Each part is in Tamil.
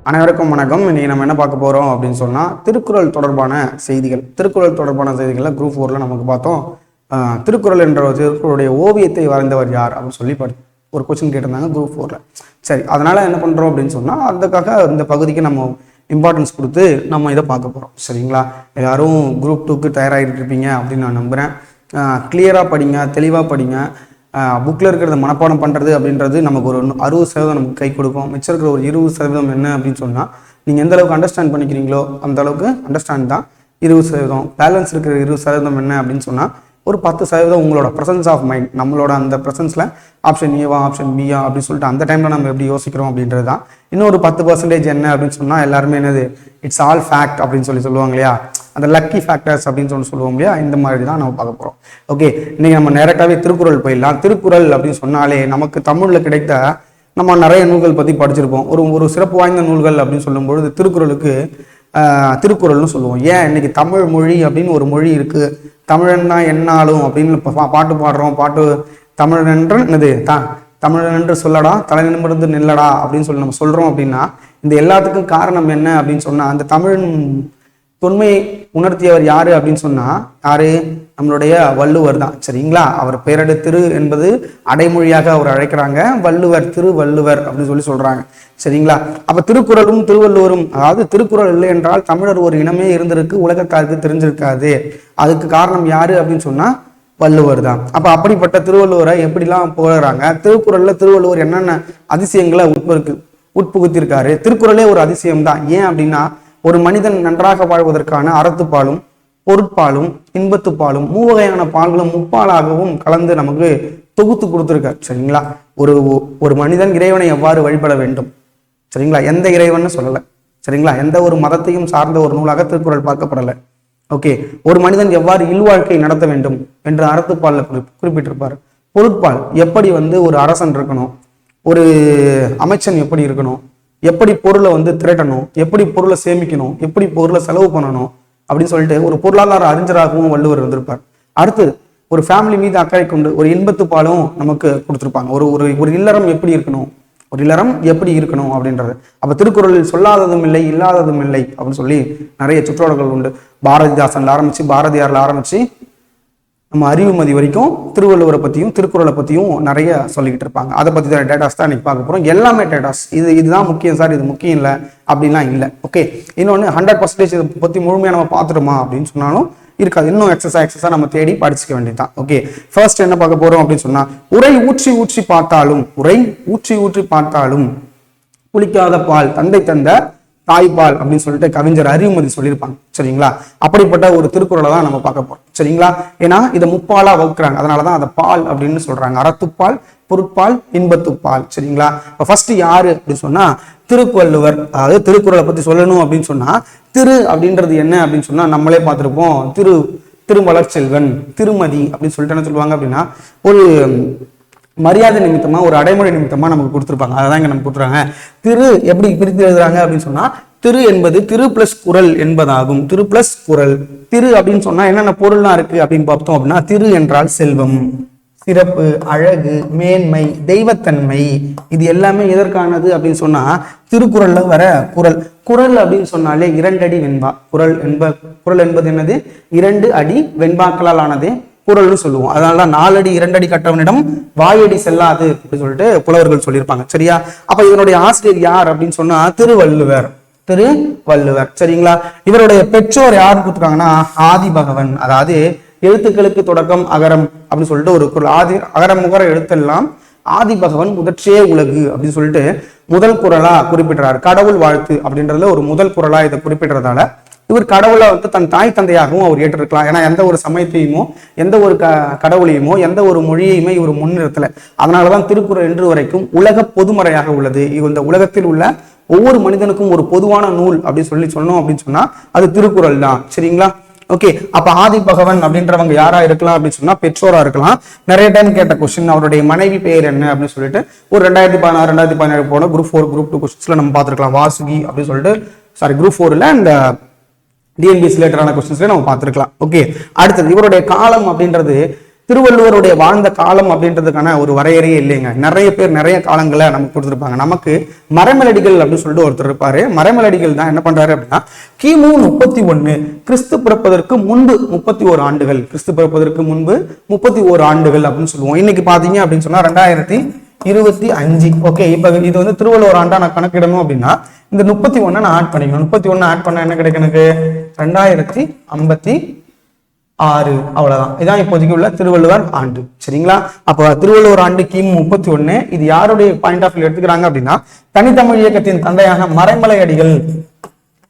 அனைவருக்கும் வணக்கம். இன்னைக்கு நம்ம என்ன பார்க்க போறோம் அப்படின்னு சொன்னா திருக்குறள் தொடர்பான செய்திகள். திருக்குறள் தொடர்பான செய்திகள்ல குரூப் 4ல நமக்கு பார்த்தோம். திருக்குறள் என்ற திருக்குறளுடைய ஓவியத்தை வரைந்தவர் யார் அப்படின்னு சொல்லி ஒரு கொஸ்டின் கேட்டிருந்தாங்க குரூப் 4ல. சரி, அதனால என்ன பண்றோம் அப்படின்னு சொன்னா அதுக்காக இந்த பகுதிக்கு நம்ம இம்பார்ட்டன்ஸ் கொடுத்து நம்ம இதை பார்க்க போறோம். சரிங்களா? எல்லாரும் குரூப் 2க்கு தயாராகிட்டு இருப்பீங்க அப்படின்னு நான் நம்புறேன். கிளியரா படிங்க, தெளிவா படிங்க. புக்கில் இருக்கிறத மனப்பாடம் பண்ணுறது அப்படின்றது நமக்கு ஒரு 60% நமக்கு கை கொடுக்கும். மிச்சம் இருக்கிற ஒரு 20% என்ன அப்படின்னு சொன்னால் நீங்கள் எந்த அளவுக்கு அண்டர்ஸ்டாண்ட் பண்ணிக்கிறீங்களோ அந்த அளவுக்கு அண்டர்ஸ்டாண்ட் தான் 20%. பேலன்ஸ் இருக்கிற 20% என்ன அப்படின்னு சொன்னால் ஒரு 10% உங்களோட ப்ரெசன்ஸ் ஆஃப் மைண்ட், நம்மளோட அந்த ப்ரெசன்ஸில் ஆப்ஷன் ஏவா ஆப்ஷன் பியா அப்படின்னு சொல்லிட்டு அந்த டைமில் நம்ம எப்படி யோசிக்கிறோம் அப்படின்றது தான். இன்னொரு 10% என்ன அப்படின்னு சொன்னால் எல்லாருமே என்னது இட்ஸ் ஆல் ஃபேக்ட் அப்படின்னு சொல்லுவாங்க இல்லையா, அந்த லக்கி ஃபேக்டர்ஸ் அப்படின்னு சொல்லுவோம் இல்லையா, இந்த மாதிரி தான் நம்ம பார்க்க போகிறோம். ஓகே, இன்னைக்கு நம்ம நேரட்டாகவே திருக்குறள் போயிடலாம். திருக்குறள் அப்படின்னு சொன்னாலே நமக்கு தமிழில் கிடைத்த நம்ம நிறைய நூல்கள் பற்றி படிச்சிருப்போம். ஒரு சிறப்பு வாய்ந்த நூல்கள் அப்படின்னு சொல்லும்பொழுது திருக்குறள்னு சொல்லுவோம். ஏன் இன்னைக்கு தமிழ் மொழி அப்படின்னு ஒரு மொழி இருக்குது, தமிழன் தான் என்னாலும் அப்படின்னு பாட்டு பாடுறோம். தமிழனென்று என்னது தமிழனென்று சொல்லடா தலை நிமிர்ந்து நில்லடா அப்படின்னு சொல்லி நம்ம சொல்கிறோம். அப்படின்னா இந்த எல்லாத்துக்கும் காரணம் என்ன அப்படின்னு சொன்னால் அந்த தமிழ் தொன்மையை உணர்த்தியவர் யாரு அப்படின்னு சொன்னா யாரு? நம்மளுடைய வள்ளுவர் தான். சரிங்களா? அவர் பெயரடு திரு என்பது அடைமொழியாக அவர் அழைக்கிறாங்க. வள்ளுவர், திருவள்ளுவர் அப்படின்னு சொல்றாங்க. சரிங்களா? அப்ப திருக்குறளும் திருவள்ளுவரும், அதாவது திருக்குறள் இல்லை என்றால் தமிழர் ஒரு இனமே இருந்திருக்கு, உலகத்தாருக்கு தெரிஞ்சிருக்காது. அதுக்கு காரணம் யாரு அப்படின்னு சொன்னா வள்ளுவர் தான். அப்ப அப்படிப்பட்ட திருவள்ளுவரை எப்படிலாம் போகிறாங்க? திருக்குறள்ல திருவள்ளுவர் என்னென்ன அதிசயங்களை உட்புகுத்திருக்காரு. திருக்குறளே ஒரு அதிசயம் தான். ஏன் அப்படின்னா ஒரு மனிதன் நன்றாக வாழ்வதற்கான அறத்துப்பாலும் பொருட்பாலும் இன்பத்துப்பாலும் 3 வகையான பால்களும் முப்பாலாகவும் கலந்து நமக்கு தொகுத்து கொடுத்துருக்காரு. சரிங்களா? ஒரு மனிதன் இறைவனை எவ்வாறு வழிபட வேண்டும், சரிங்களா, எந்த இறைவன் சொல்லலை. சரிங்களா? எந்த ஒரு மதத்தையும் சார்ந்த ஒரு நூலாக திருக்குறள் பார்க்கப்படலை. ஓகே, ஒரு மனிதன் எவ்வாறு இல்வாழ்க்கை நடத்த வேண்டும் என்று அறத்துப்பாலில் குறிப்பிட்டிருப்பார். பொருட்பால் எப்படி ஒரு அரசன் இருக்கணும், ஒரு அமைச்சன் எப்படி இருக்கணும், எப்படி பொருளை திரட்டணும், எப்படி பொருளை சேமிக்கணும், எப்படி பொருளை செலவு பண்ணணும் அப்படின்னு சொல்லிட்டு ஒரு பொருளாதார அறிஞராகவும் வள்ளுவர் இருந்திருப்பார். அடுத்து ஒரு ஃபேமிலி மீது அக்கறை கொண்டு ஒரு இன்பத்து பாலும் நமக்கு கொடுத்துருப்பாங்க. ஒரு இல்லறம் எப்படி இருக்கணும் அப்படின்றது. அப்ப திருக்குறளில் சொல்லாததும் இல்லை இல்லாததும் இல்லை அப்படின்னு சொல்லி நிறைய சுற்றோடர்கள் உண்டு. பாரதிதாசன்ல ஆரம்பிச்சு பாரதியார்ல ஆரம்பிச்சு நம்ம அறிவுமதி வரைக்கும் திருவள்ளுவரை பற்றியும் திருக்குறளை பற்றியும் நிறைய சொல்லிக்கிட்டு இருப்பாங்க. அதை பற்றி தான் டேட்டாஸ் தான் இன்னைக்கு பார்க்க போகிறோம். எல்லாமே டேட்டாஸ். இதுதான் முக்கியம் சார், இது முக்கியம் இல்லை அப்படின்லாம் இல்லை. ஓகே, இன்னொன்று 100% இதை பற்றி முழுமையாக நம்ம பார்த்துட்டோமா அப்படின்னு சொன்னாலும் இருக்காது. இன்னும் எக்ஸஸாக நம்ம தேடி படிச்சுக்க வேண்டியதுதான். ஓகே, ஃபர்ஸ்ட் என்ன பார்க்க போகிறோம் அப்படின்னு சொன்னால் உரை ஊற்றி பார்த்தாலும் புளிக்காத பால் தந்தை தந்த தாய்ப்பால் அப்படின்னு சொல்லிட்டு கவிஞர் அறிவுமதி சொல்லியிருப்பாங்க. சரிங்களா? அப்படிப்பட்ட ஒரு திருக்குறளை தான் நம்ம பார்க்க போறோம். சரிங்களா? ஏன்னா இதை முப்பாலா வகுக்கிறாங்க, அதனாலதான் அதை பால் அப்படின்னு சொல்றாங்க. அறத்துப்பால், பொருட்பால், இன்பத்துப்பால். சரிங்களா? இப்ப ஃபர்ஸ்ட் யாரு அப்படின்னு சொன்னா திருவள்ளுவர். அதாவது திருக்குறளை பத்தி சொல்லணும் அப்படின்னு சொன்னா திரு அப்படின்றது என்ன அப்படின்னு சொன்னா நம்மளே பார்த்திருப்போம். திருமலர் செல்வன், திருமதி அப்படின்னு சொல்லிட்டு என்ன சொல்லுவாங்க அப்படின்னா ஒரு மரியாதை நிமித்தமா ஒரு அடைமொழி நிமித்தமா நமக்கு கொடுத்துருப்பாங்க. அதான் இங்க நமக்கு கொடுத்துறாங்க. திரு எப்படி பிரித்து எழுதுறாங்க அப்படின்னு சொன்னா திரு என்பது திரு பிளஸ் குறள் என்பதாகும். திரு பிளஸ் குறள். திரு அப்படின்னு சொன்னா என்னென்ன பொருள்லாம் இருக்கு அப்படின்னு பார்த்தோம் அப்படின்னா திரு என்றால் செல்வம், சிறப்பு, அழகு, மேன்மை, தெய்வத்தன்மை. இது எல்லாமே எதற்கானது அப்படின்னு சொன்னா திருக்குறள்ல வர குறள். குறள் அப்படின்னு சொன்னாலே 2 அடி வெண்பா. குறள் என்பது என்னது? 2 அடி வெண்பாக்களால் ஆனது குறள்னு சொல்லுவோம். அதனாலதான் 4 அடி 2 அடி கட்டவனிடம் வாயடி செல்லாது அப்படின்னு சொல்லிட்டு புலவர்கள் சொல்லியிருப்பாங்க. சரியா? அப்ப இதனுடைய ஆசிரியர் யார் அப்படின்னு சொன்னா திருவள்ளுவர். சரிங்களா? இவருடைய பெற்றோர் யாரு கொடுத்துருக்காங்கன்னா ஆதி பகவன். அதாவது எழுத்துக்களுக்கு தொடக்கம் அகரம் அப்படின்னு சொல்லிட்டு ஒரு குறள். அகரம் முகர எழுத்தெல்லாம் ஆதி பகவன் முதற்றே உலகு அப்படின்னு சொல்லிட்டு முதல் குறளா குறிப்பிடுறாரு. கடவுள் வாழ்த்து அப்படின்றதுல ஒரு முதல் குறளா இதை குறிப்பிடுறதால இவர் கடவுளை தன் தாய் தந்தையாகவும் அவர் ஏற்றிருக்கலாம். ஏன்னா எந்த ஒரு சமயத்தையுமோ எந்த ஒரு கடவுளையுமோ எந்த ஒரு மொழியையுமே இவர் முன்னிறுத்தல. அதனாலதான் திருக்குறள் இன்று வரைக்கும் உலக பொதுமறையாக உள்ளது. இந்த உலகத்தில் உள்ள ஒவ்வொரு மனிதனுக்கும் ஒரு பொதுவான நூல் அப்படின்னு சொன்னோம் அப்படின்னு சொன்னா அது திருக்குறள் தான். சரிங்களா? ஓகே, அப்ப ஆதி பகவன் அப்படின்றவங்க யாரா இருக்கலாம் அப்படின்னு சொன்னா பெற்றோரா இருக்கலாம். நிறைய டைம் கேட்ட கொஸ்டின் அவருடைய மனைவி பெயர் என்ன அப்படின்னு சொல்லிட்டு ஒரு 2016 2017 போன குரூப் 4 குரூப் 2 கொஸ்டின்ஸ்ல நம்ம பார்த்துருக்கலாம். வாசுகி அப்படின்னு சொல்லிட்டு குரூப் 4ல இந்த டிஎன்பிஎஸ் ரிலேட்டடான கொஸ்டின்ஸ்ல நம்ம பார்த்துருக்கலாம். ஓகே, அடுத்தது இவருடைய காலம் அப்படின்றது திருவள்ளுவருடைய வாழ்ந்த காலம் அப்படின்றதுக்கான ஒரு வரையறையே இல்லைங்க. நிறைய பேர் நிறைய காலங்களை நமக்கு கொடுத்துருப்பாங்க. நமக்கு மறைமலடிகள் அப்படின்னு சொல்லிட்டு ஒருத்தர் இருப்பாரு. மறைமலடிகள் தான் என்ன பண்றாரு அப்படின்னா கிமு 31 கிறிஸ்து பிறப்பதற்கு முன்பு 31 ஆண்டுகள், கிறிஸ்து பிறப்பதற்கு முன்பு 31 ஆண்டுகள் அப்படின்னு சொல்லுவோம். இன்னைக்கு பாத்தீங்க அப்படின்னு சொன்னா 2025. ஓகே, இப்ப இது வந்து திருவள்ளுவர் ஆண்டா நான் கணக்கிடணும் அப்படின்னா இந்த 31 நான் ஆட் பண்ணிக்கணும். 31 ஆட் பண்ண என்ன கிடைக்கும் எனக்கு? 2056. அவ்வளவுதான். இதான் இப்போதைக்கு உள்ள திருவள்ளுவர் ஆண்டு. சரிங்களா? அப்ப திருவள்ளுவர் ஆண்டு கிமு 31. இது யாருடைய பாயிண்ட் ஆஃப் வியூ எடுத்துக்கிறாங்க அப்படின்னா தனித்தமிழ் இயக்கத்தின் தந்தையான மறைமலை அடிகள்.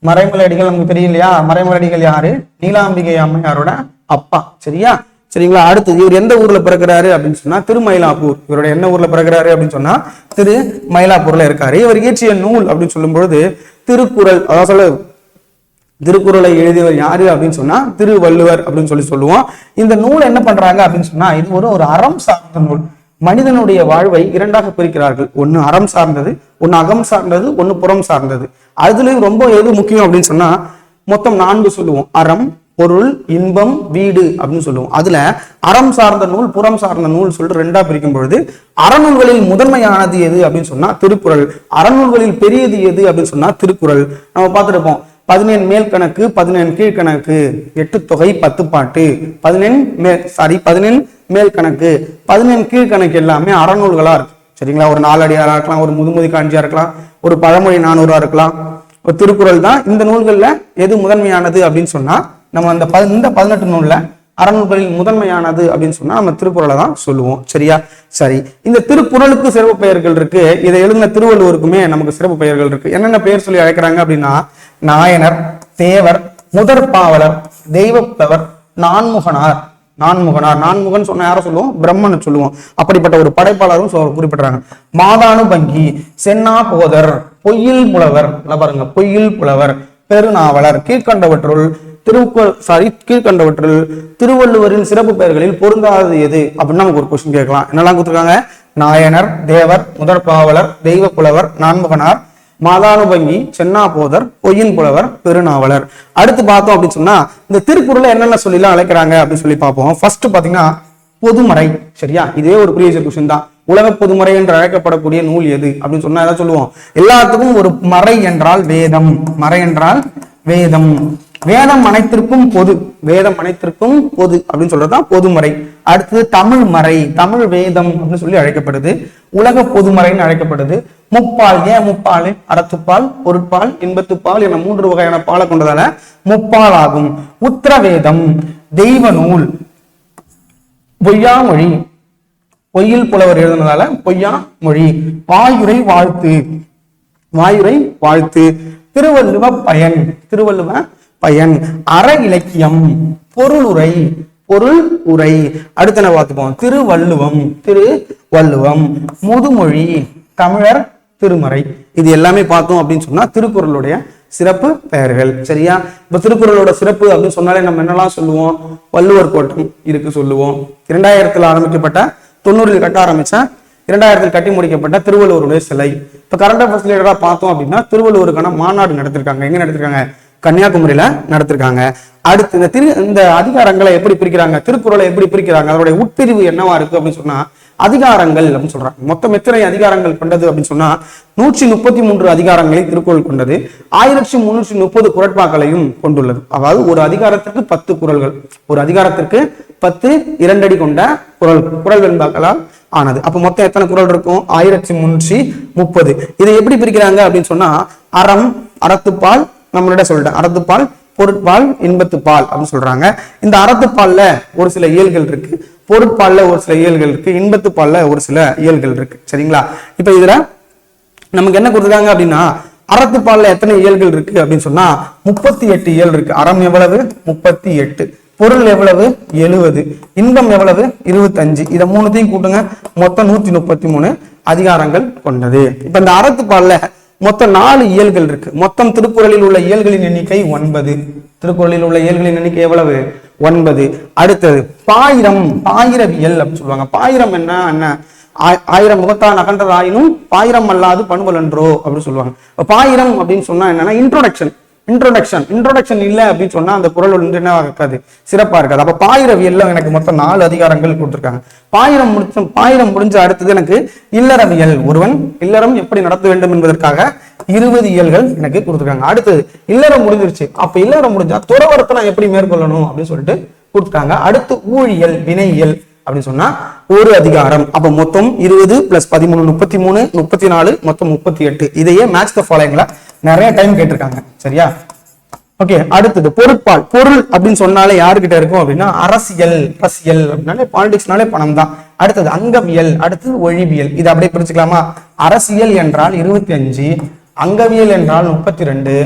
மறைமலை அடிகள் நமக்கு தெரியும் இல்லையா? மறைமலை அடிகள் யாரு? நீலாம்பிகை அம்மையாரோட அப்பா. சரிங்களா? அடுத்து இவர் எந்த ஊர்ல பிறக்கிறாரு அப்படின்னு சொன்னா திருமயிலாப்பூர். இவரோட என்ன ஊர்ல பிறக்கிறாரு அப்படின்னு சொன்னா திரு மயிலாப்பூர்ல இருக்காரு. இவர் இயற்றிய நூல் அப்படின்னு சொல்லும் பொழுது திருக்குறள். அதாவது சொல்ல திருக்குறளை எழுதியவர் யாரு அப்படின்னு சொன்னா திருவள்ளுவர் அப்படின்னு சொல்லுவோம். இந்த நூல் என்ன பண்றாங்க அப்படின்னு சொன்னா இது ஒரு அறம் சார்ந்த நூல். மனிதனுடைய வாழ்வை இரண்டாக பிரிக்கிறார்கள். ஒன்னு அறம் சார்ந்தது, ஒன்னு அகம் சார்ந்தது, ஒன்னு புறம் சார்ந்தது. அதுலயும் ரொம்ப எது முக்கியம் அப்படின்னு சொன்னா மொத்தம் 4 சொல்லுவோம். அறம், பொருள், இன்பம், வீடு அப்படின்னு சொல்லுவோம். அதுல அறம் சார்ந்த நூல், புறம் சார்ந்த நூல் சொல்லிட்டு 2ஆ பிரிக்கும் பொழுது அறநூல்களில் முதன்மையானது எது அப்படின்னு சொன்னா திருக்குறள். அறநூல்களில் பெரியது எது அப்படின்னு சொன்னா திருக்குறள். நம்ம பார்த்துருப்போம் 17 மேல் கணக்கு, 17 கீழ்கணக்கு, 8 தொகை, 10 பாட்டு, 17 மேல் கணக்கு, 17 கீழ்கணக்கு எல்லாமே அறநூல்களா இருக்கு. சரிங்களா? ஒரு 4 அடியாரா இருக்கலாம், ஒரு முதுமதி காஞ்சியா இருக்கலாம், ஒரு பழமொழி 400 இருக்கலாம். ஒரு திருக்குறள் தான். இந்த நூல்கள்ல எது முதன்மையானது அப்படின்னு சொன்னா நம்ம இந்த 18 நூல்ல அறநூல்களில் முதன்மையானது அப்படின்னு சொன்னா நம்ம திருக்குறளை தான் சொல்லுவோம். சரியா? சரி, இந்த திருக்குறளுக்கு சிறப்பு பெயர்கள் இருக்கு. இதை எழுதின திருவள்ளுவருக்குமே நமக்கு சிறப்பு பெயர்கள் இருக்கு. என்னென்ன பெயர் சொல்லி அழைக்கிறாங்க அப்படின்னா நாயனர், தேவர், முதற்பாவலர், தெய்வப்புலவர், நான்முகனார். நான்முகன் சொன்ன யார சொல்லுவோம்? பிரம்மன் சொல்லுவோம். அப்படிப்பட்ட ஒரு படைப்பாளரும் குறிப்பிட்டாங்க. மாதானுபங்கி, சென்னா போதர், பொய்யில் புலவர். பாருங்க, பொய்யில் புலவர், பெருநாவலர். கீழ்கண்டவற்றுள் திருவள்ளுவரின் சிறப்பு பெயர்களில் பொருந்தாதது எது அப்படின்னு நமக்கு ஒரு கொஸ்டின் கேட்கலாம். என்னெல்லாம் கொடுத்துருக்காங்க? நாயனர், தேவர், முதற்பாவலர், தெய்வ புலவர், நான்முகனார், மாதானுபங்கி, சென்னா போதர், பொய்யின் புலவர், பெருநாவலர். அடுத்து பார்த்தோம் அப்படின்னு சொன்னா இந்த திருக்குறளை என்னென்ன சொல்லிலாம் அழைக்கிறாங்க அப்படின்னு சொல்லி பார்ப்போம். ஃபர்ஸ்ட் பாத்தீங்கன்னா பொதுமறை. சரியா? இதே ஒரு ப்ரீவியஸ் கொஸ்டின் தான். உலக பொதுமறை என்று அழைக்கப்படக்கூடிய நூல் எது அப்படின்னு சொன்னா எதாவது சொல்லுவோம். எல்லாத்துக்கும் ஒரு மறை என்றால் வேதம். மறை என்றால் வேதம். வேதம் அனைத்திற்கும் பொது. வேதம் அனைத்திற்கும் பொது அப்படின்னு சொல்றதுதான் பொதுமறை. அடுத்தது தமிழ் மறை. தமிழ் வேதம் அப்படின்னு சொல்லி அழைக்கப்படுது. உலக பொதுமறைன்னு அழைக்கப்படுது. முப்பால். ஏன் முப்பால்? அறத்துப்பால், பொருட்பால், இன்பத்துப்பால் என 3 வகையான பாலை கொண்டதால முப்பால் ஆகும். உத்திரவேதம், தெய்வ நூல், பொய்யாமொழி, பொய்யில் புலவர் எழுதுனதால பொய்யா மொழி, வாயுரை வாழ்த்து, வாயுரை வாழ்த்து, திருவள்ளுவ பயன், திருவள்ளுவ பயன், அற இலக்கியம், பொருளுரை, பொருள் உரை. அடுத்த என்ன பார்த்துப்போம்? திருவள்ளுவம், முதுமொழி, தமிழர் திருமறை. இது எல்லாமே பார்த்தோம் அப்படின்னு சொன்னா திருக்குறளுடைய சிறப்பு பெயர்கள். சரியா? இப்ப திருக்குறளோட சிறப்பு அப்படின்னு சொன்னாலே நம்ம என்னெல்லாம் சொல்லுவோம்? வள்ளுவர் கோட்டம் இருக்கு சொல்லுவோம். 2000 ஆரம்பிக்கப்பட்ட 90 கட்ட ஆரம்பிச்சா 2000 கட்டி முடிக்கப்பட்ட திருவள்ளுவருடைய சிலை. இப்ப கரண்ட் அஃபேர்ஸ் ரிலேட்டடா பார்த்தோம் அப்படின்னா திருவள்ளுவருக்கான மாநாடு நடத்திருக்காங்க. எங்க நடத்திருக்காங்க? கன்னியாகுமரியில நடத்திருக்காங்க. அடுத்து இந்த அதிகாரங்களை எப்படி பிரிக்கிறாங்க? திருக்குறளை எப்படி பிரிக்கிறாங்க? அதனுடைய உட்பிரிவு என்னவா இருக்கு அப்படின்னு சொன்னா அதிகாரங்கள் அப்படின்னு சொல்றாங்க. மொத்தம் எத்தனை அதிகாரங்கள் கொண்டது அப்படின்னு சொன்னா 133 அதிகாரங்களை திருக்குறள் கொண்டது. 1330 குறட்பாக்களையும் கொண்டுள்ளது. அதாவது ஒரு அதிகாரத்திற்கு 10 குறள்கள், ஒரு அதிகாரத்திற்கு 10 2 அடி கொண்ட குறள் வெண்பாக்களால் ஆனது. அப்ப மொத்தம் எத்தனை குறள் இருக்கும்? 1330. இதை எப்படி பிரிக்கிறாங்க அப்படின்னு சொன்னா அறம், அறத்துப்பால், நம்மளோட சொல்லிட்டேன், அறத்துப்பால், பொருட்பால், இன்பத்துப்பால் அப்படின்னு சொல்றாங்க. இந்த அறத்துப்பால்ல ஒரு சில இயல்கள் இருக்கு, பொருட்பால்ல ஒரு சில இயல்கள் இருக்கு, இன்பத்துப்பால்ல ஒரு சில இயல்கள் இருக்கு. சரிங்களா? இப்ப இதுல நமக்கு என்ன கொடுத்துருக்காங்க அப்படின்னா அறத்துப்பால்ல எத்தனை இயல்கள் இருக்கு அப்படின்னு சொன்னா 38 இயல் இருக்கு. அறம் எவ்வளவு? 38. பொருள் எவ்வளவு? 70. இன்பம் எவ்வளவு? 25. இதை 3த்தையும் கூட்டுங்க, மொத்தம் 133 அதிகாரங்கள் கொண்டது. இப்ப இந்த அறத்துப்பால்ல மொத்தம் 4 இயல்கள் இருக்கு. மொத்தம் திருக்குறளில் உள்ள இயல்களின் எண்ணிக்கை 9. திருக்குறளில் உள்ள இயல்களின் எண்ணிக்கை எவ்வளவு? 9. அடுத்தது பாயிரவியல் அப்படின்னு சொல்லுவாங்க. பாயிரம் என்ன? 1000 முகத்தான் அகன்றது ஆயினும் பாயிரம் அல்லாது பண்புலன்றோ அப்படின்னு சொல்லுவாங்க. பாயிரம் அப்படின்னு சொன்னா என்னன்னா இன்ட்ரோடக்ஷன். இன்ட்ரோடக்ஷன் இல்ல அப்படின்னு சொன்னா அந்த குறள் வந்து என்ன இருக்காது, சிறப்பா இருக்காது. அப்ப பாயிரவியல்ல எனக்கு மொத்தம் 4 அதிகாரங்கள் கொடுத்திருக்காங்க. பாயிரம் முடிஞ்ச அடுத்தது எனக்கு இல்லறவியல், ஒருவன் இல்லறம் எப்படி நடத்த வேண்டும் என்பதற்காக 20 இயல்கள் எனக்கு கொடுத்துருக்காங்க. அடுத்தது இல்லறம் முடிஞ்சிருச்சு, அப்ப இல்லறம் முடிஞ்சா துறவரத்தை நான் எப்படி மேற்கொள்ளணும் அப்படின்னு சொல்லிட்டு கொடுத்துருக்காங்க. அடுத்து ஊழியல் வினையியல் அப்படின்னு சொன்னா ஒரு அதிகாரம். அப்ப மொத்தம் 20 + 13 33 34 மொத்தம் 38. இதையே மேட்ச் தி ஃபாலோயிங்ல நிறைய டைம் கேட்டிருக்காங்க. சரியா? ஓகே. அடுத்தது பொருட்பால். பொருள் அப்படின்னு சொன்னாலே யாருக்கிட்ட இருக்கும் அப்படின்னா அரசியல் அப்படின்னாலே பாலிடிக்ஸ்னாலே பணம் தான். அடுத்தது அங்கவியல், அடுத்தது ஒழிவியல். இதை அப்படியே பிரிச்சுக்கலாமா? அரசியல் என்றால் 25, அங்கவியல் என்றால் 32,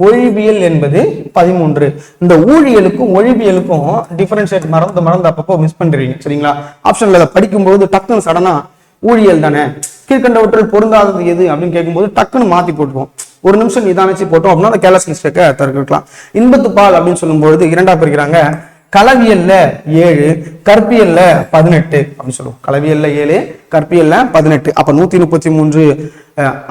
ஒழிவியல் என்பது 13. இந்த ஊழியலுக்கும் ஒழிவியலுக்கும் டிஃபரன்ஷியேட் மறந்து அப்பப்போ மிஸ் பண்றீங்க. சரிங்களா? ஆப்ஷன்ல அதை படிக்கும்போது டக்குன்னு சடனா ஊழியல் தானே, கீழ்கண்டவற்றில் பொருந்தாதது எது அப்படின்னு கேட்கும்போது டக்குன்னு மாத்தி போட்டுவோம். ஒரு நிமிஷம் நிதானிச்சு போட்டோம் அப்படின்னா அந்த கேர்லெஸ் மிஸ்டேக்கை தவிர்க்கலாம். இன்பத்துப்பால் அப்படின்னு சொல்லும்போது 2ஆ பிரிக்கிறாங்க. களவியல்ல 7, கற்பியல்ல 18 அப்படின்னு சொல்லுவோம். களவியல்ல 7, கற்பியல்ல 18. அப்ப 133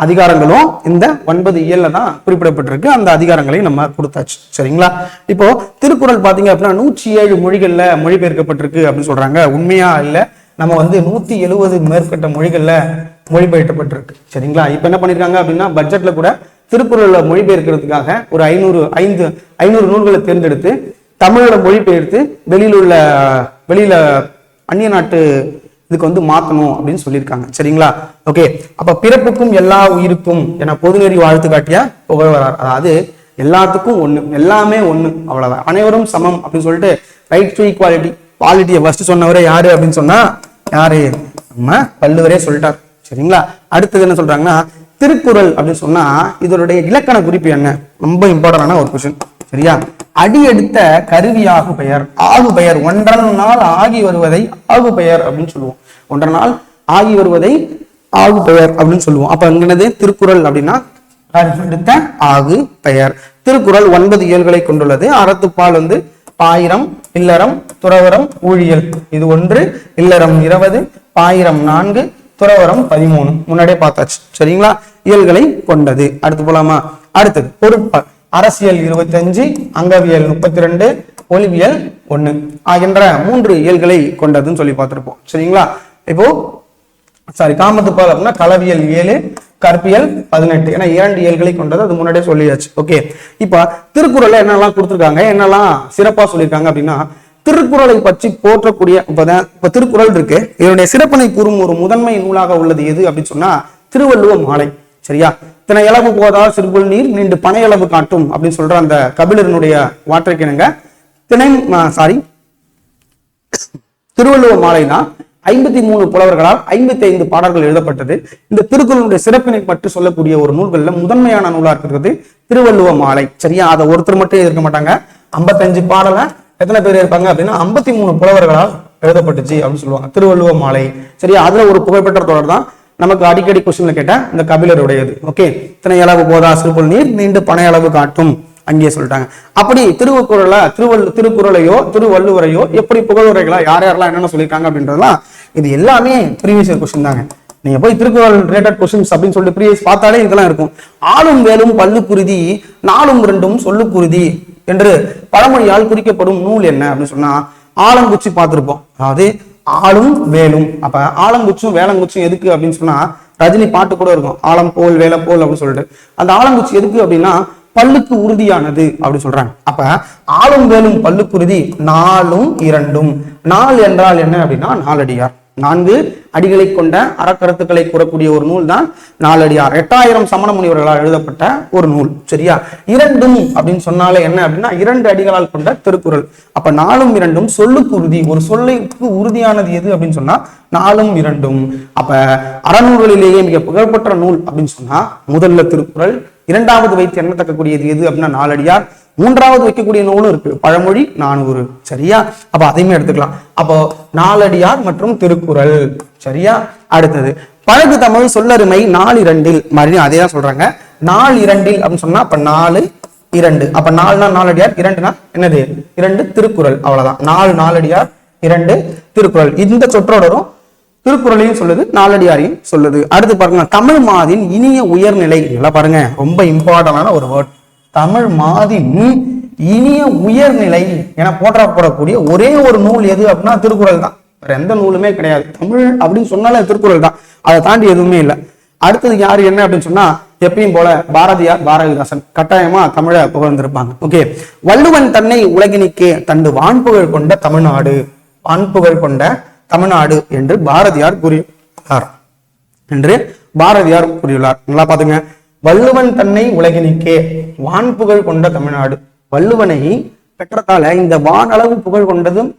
அதிகாரங்களும் இந்த 9 இயல்ல தான் குறிப்பிடப்பட்டிருக்கு. அந்த அதிகாரங்களை நம்ம கொடுத்தாச்சு. சரிங்களா? இப்போ திருக்குறள் பாத்தீங்க அப்படின்னா 107 மொழிகள்ல மொழிபெயர்க்கப்பட்டிருக்கு அப்படின்னு சொல்றாங்க. உண்மையா இல்ல, நம்ம வந்து 170 மேற்பட்ட மொழிகள்ல மொழிபெயர்க்கப்பட்டிருக்கு. சரிங்களா? இப்ப என்ன பண்ணிருக்காங்க அப்படின்னா பட்ஜெட்ல கூட திருக்குறளை மொழிபெயர்க்கிறதுக்காக ஒரு 500 நூல்களை தேர்ந்தெடுத்து தமிழோட மொழிபெயர்த்து வெளியில அந்நிய நாட்டு இதுக்கு வந்து மாத்தணும் அப்படின்னு சொல்லியிருக்காங்க. சரிங்களா? ஓகே. அப்ப பிறப்புக்கும் எல்லா உயிருக்கும் என பொதுநெறி வாழ்த்து காட்டிய புகழ்வரார். அதாவது எல்லாத்துக்கும் ஒண்ணு, எல்லாமே ஒண்ணு, அவ்வளவுதான், அனைவரும் சமம் அப்படின்னு சொல்லிட்டு ரைட் டு ஈக்வாலிட்டியை ஃபர்ஸ்ட் சொன்னவரே யாரு அப்படின்னு சொன்னா யாரு? நம்ம வள்ளுவரே சொல்லிட்டார். சரிங்களா? அடுத்தது என்ன சொல்றாங்கன்னா திருக்குறள் அப்படின்னு சொன்னா இதனுடைய இலக்கண குறிப்பு என்ன? ரொம்ப இம்பார்ட்டன்டான ஒரு கொஸ்டின். சரியா? அடி எடுத்த கருவியாகு பெயர், ஆகு பெயர், ஒன்றரை நாள் ஆகி வருவதை ஆகு பெயர் அப்படின்னு சொல்லுவோம். ஒன்றரை நாள் ஆகி வருவதை ஆகு பெயர் அப்படின்னு சொல்லுவோம். அப்ப என்னது திருக்குறள் அப்படின்னா எடுத்த ஆகு பெயர். திருக்குறள் 9 இயல்களை கொண்டுள்ளது. அறத்துப்பால் வந்து பாயிரம், இல்லறம், துறவரம், ஊழியல். இது 1, இல்லறம் 20, பாயிரம் 4, துறவரம் 13. முன்னாடியே பார்த்தாச்சு. சரிங்களா? இயல்களை கொண்டது. அடுத்து போலாமா? அடுத்தது பொருட்பால். அரசியல் 25, அங்கவியல் 32, ஒலிவியல் 1 ஆகின்ற 3 இயல்களை கொண்டதுன்னு சொல்லி பார்த்திருப்போம். சரிங்களா? இப்போ காமத்துப்பால் அப்படின்னா களவியல் 7, கற்பியல் 18. ஏன்னா 2 இயல்களை கொண்டது, அது முன்னாடியே சொல்லியாச்சு. ஓகே. இப்ப திருக்குறள்ல என்னெல்லாம் கொடுத்துருக்காங்க, என்னெல்லாம் சிறப்பா சொல்லியிருக்காங்க அப்படின்னா திருக்குறளை பற்றி போற்றக்கூடிய இப்ப திருக்குறள் இருக்கு. இதனுடைய சிறப்பினை கூறும் ஒரு முதன்மை நூலாக உள்ளது எது அப்படின்னு சொன்னா திருவள்ளுவ மாலை. சரியா? தினை அளவு போதால் சிறுபுல் நீர் நீண்டு பனை அளவு காட்டும் அப்படின்னு சொல்ற அந்த கபிலரனுடைய வார்த்தைக்கிணங்க திருவள்ளுவ மாலைனா 53 புலவர்களால் 55 பாடல்கள் எழுதப்பட்டது. இந்த திருக்குறளுடைய சிறப்பினை பற்றி சொல்லக்கூடிய ஒரு நூல்கள்ல முதன்மையான நூலா இருக்கிறது திருவள்ளுவ மாலை. சரியா? அதை ஒருத்தர் மட்டும் இருக்க மாட்டாங்க. 55 பாடல எத்தனை பேர் இருப்பாங்க அப்படின்னா 53 புலவர்களால் எழுதப்பட்டுச்சு அப்படின்னு சொல்லுவாங்க திருவள்ளுவ மாலை. சரியா? அதுல ஒரு புகழ்பெற்ற தொடர் தான் நமக்கு அடிக்கடி கொஸ்டின்ல கேட்ட இந்த கபிலருடையது. ஓகே. இத்தனை அளவு போதா சிறுபுல் நீர் நீண்டு பனை அளவு காட்டும் அங்கேயே சொல்லிட்டாங்க. அப்படி திருக்குறளையோ திருவள்ளுவரையோ எப்படி புகழுரைகளா யார் யாரெல்லாம் என்னென்ன சொல்லியிருக்காங்க அப்படின்றதுலாம் இது எல்லாமே ப்ரீவியஸ் இயர் கொஸ்டின் தாங்க. நீங்க போய் திருக்குறள் ரிலேட்டட் கொஸ்டின்ஸ் அப்படின்னு சொல்லிட்டு ப்ரீவியஸ் பார்த்தாலே இதெல்லாம் இருக்கும். ஆளும் வேலும் பல்லு குருதி, நாளும் 2ம் சொல்லு குருதி என்று பழமொழியால் குறிக்கப்படும் நூல் என்ன அப்படின்னு சொன்னா ஆலங்குச்சி பார்த்திருப்போம். அதாவது ஆளும் வேலும். அப்ப ஆலங்குச்சும் வேலங்குச்சும் எதுக்கு அப்படின்னு சொன்னா ரஜினி பாட்டு கூட இருக்கும், ஆலம் போல் வேலை போல் அப்படின்னு சொல்லிட்டு. அந்த ஆலங்குச்சி எதுக்கு அப்படின்னா பல்லுக்கு உறுதியானது அப்படி சொல்றாங்க. அப்ப ஆளும் வேலும் பல்லுக்கு உறுதி, 4ம் 2ம். 4 என்றால் என்ன அப்படின்னா நாலடியார். 4 அடிகளை கொண்ட அறக்கருத்துக்களை கூறக்கூடிய ஒரு நூல் தான் நாலடியார். 8000 சமண முனிவர்களால் எழுதப்பட்ட ஒரு நூல். சரியா? 2ம் அப்படின்னு சொன்னாலே என்ன அப்படின்னா 2 அடிகளால் கொண்ட திருக்குறள். அப்ப 4ம் 2ம் சொல்லுக்கு உறுதி. ஒரு சொல்லுக்கு உறுதியானது எது அப்படின்னு சொன்னா 4ம் 2ம். அப்ப அறநூல்களிலேயே மிக புகழ்பெற்ற நூல் அப்படின்னு சொன்னா முதல்ல திருக்குறள், 2வது வைத்து எண்ணத்தக்கக்கூடியது எது அப்படின்னா நாலடியார், 3வது வைக்கக்கூடிய நூலும் இருக்கு பழமொழி 400. சரியா? அப்ப அதையுமே எடுத்துக்கலாம். அப்போ நாலடியார் மற்றும் திருக்குறள். சரியா? அடுத்தது பழகு தமிழ் சொல்லருமை 4-2 மறுபடியும் அதே தான் சொல்றாங்க. 4-2 அப்படின்னு சொன்னா அப்ப 4-2. அப்ப 4னா நாலடியார், 2னா என்னது 2 திருக்குறள். அவ்வளவுதான். 4 நாலடியார், 2 திருக்குறள். இந்த சொற்றொடரும் திருக்குறளையும் சொல்லுது, நாலடியாரையும் சொல்லுது. அடுத்து பாருங்க தமிழ் மாதின் இனிய உயர்நிலை. நல்லா பாருங்க, ரொம்ப இம்பார்ட்டன்டான ஒரு வேர்ட். தமிழ் மாதின் இனிய உயர்நிலை என போற்றப்படக்கூடிய ஒரே ஒரு நூல் எது அப்படின்னா திருக்குறள் தான். வேற எந்த நூலுமே கிடையாது. தமிழ் அப்படின்னு சொன்னாலே திருக்குறள் தான், அதை தாண்டி எதுவுமே இல்லை. அடுத்தது யாரு என்ன அப்படின்னு சொன்னா எப்பயும் போல பாரதியார், பாரதிதாசன் கட்டாயமா தமிழை புகழ்ந்திருப்பாங்க. ஓகே, வள்ளுவன் தன்னை உலகினிக்கே தண்டு வான்புகழ் கொண்ட தமிழ்நாடு, வான்புகழ் கொண்ட தமிழ்நாடு என்று பாரதியார் கூறியுள்ளார் நல்லா பாத்துங்க. வள்ளுவன் தன்னை உலகினிக்கே வான்புகழ் கொண்ட தமிழ்நாடு. வள்ளுவனை பெற்றதால இந்த வானளவு புகழ் கொண்டதும்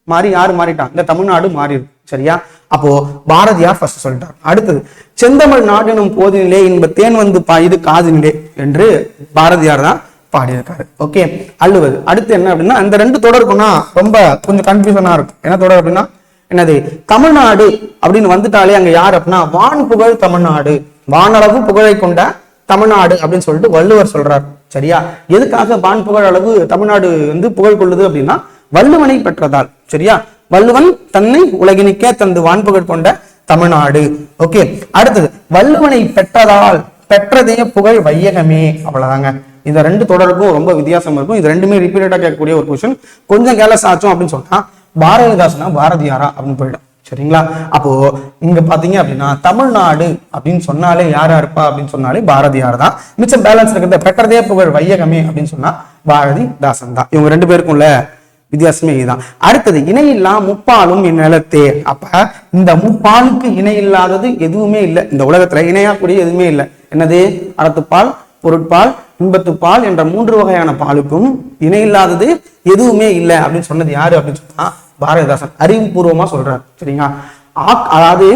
மாறி யாரு மாறிட்டான்? இந்த தமிழ்நாடு மாறிடுது. சரியா? அப்போ பாரதியார் ஃபர்ஸ்ட் சொல்லிட்டார். அடுத்தது செந்தமிழ் நாடெனும் போதினிலே இன்ப தேன் வந்து பாயுது காதினிலே என்று பாரதியார் தான் பாடியிருக்காரு. ஓகே, அள்ளுவது. அடுத்து என்ன அப்படின்னா அந்த ரெண்டு தொடருக்குன்னா ரொம்ப கொஞ்சம் கன்ஃபியூஷனா இருக்கும். என்ன தொடர் அப்படின்னா என்னது? தமிழ்நாடு அப்படின்னு வந்துட்டாலே அங்க யார் அப்படின்னா வான் புகழ் தமிழ்நாடு, வானளவு புகழை கொண்ட தமிழ்நாடு அப்படின்னு சொல்லிட்டு வள்ளுவர் சொல்றார். சரியா? எதுக்காக வான் புகழ் அளவு தமிழ்நாடு வந்து புகழ் கொள்ளுது அப்படின்னா வள்ளுவனை பெற்றதால். சரியா? வள்ளுவன் தன்னை உலகினிக்கே தந்து வான்புகழ் கொண்ட தமிழ்நாடு. ஓகே, அடுத்தது வள்ளுவனை பெற்றதால் பெற்றதே புகழ் வையகமே. அவ்வளவுதாங்க. இந்த ரெண்டு தொடருக்கும் ரொம்ப வித்தியாசம் இருக்கும். இது ரெண்டுமே ரிப்பீட்டடா கேட்கக்கூடிய ஒரு கொஸ்டின். கொஞ்சம் கேர்லெஸ் ஆச்சோம் அப்படின்னு சொன்னா பாரதிதாசனா பாரதியாரா அப்படின்னு போயிடும். சரிங்களா? அப்போ இங்க பாத்தீங்க அப்படின்னா தமிழ்நாடு அப்படின்னு சொன்னாலே யாரா இருப்பா அப்படின்னு சொன்னாலே பாரதியார் தான். மிச்சம் பேலன்ஸ் இருக்கிறத பெற்றதே புகழ் வையகமே அப்படின்னு சொன்னா பாரதிதாசன் தான். இவங்க ரெண்டு பேருக்கும்ல வித்தியாசமே இதுதான். அடுத்தது இணையில்லா முப்பாலும் என் நிலத்தே. அப்ப இந்த முப்பாலுக்கு இணை இல்லாதது எதுவுமே இல்லை இந்த உலகத்துல. இணையாக்கூடிய எதுவுமே இல்லை. என்னது? அறத்துப்பால், பொருட்பால், இன்பத்துப்பால் என்ற 3 வகையான பாலுக்கும் இணை இல்லாதது எதுவுமே இல்லை அப்படின்னு சொன்னது யாரு அப்படின்னு சொன்னா பாரதிதாசன். அறிவுபூர்வமா சொல்றாரு. சரிங்களா? அதாவது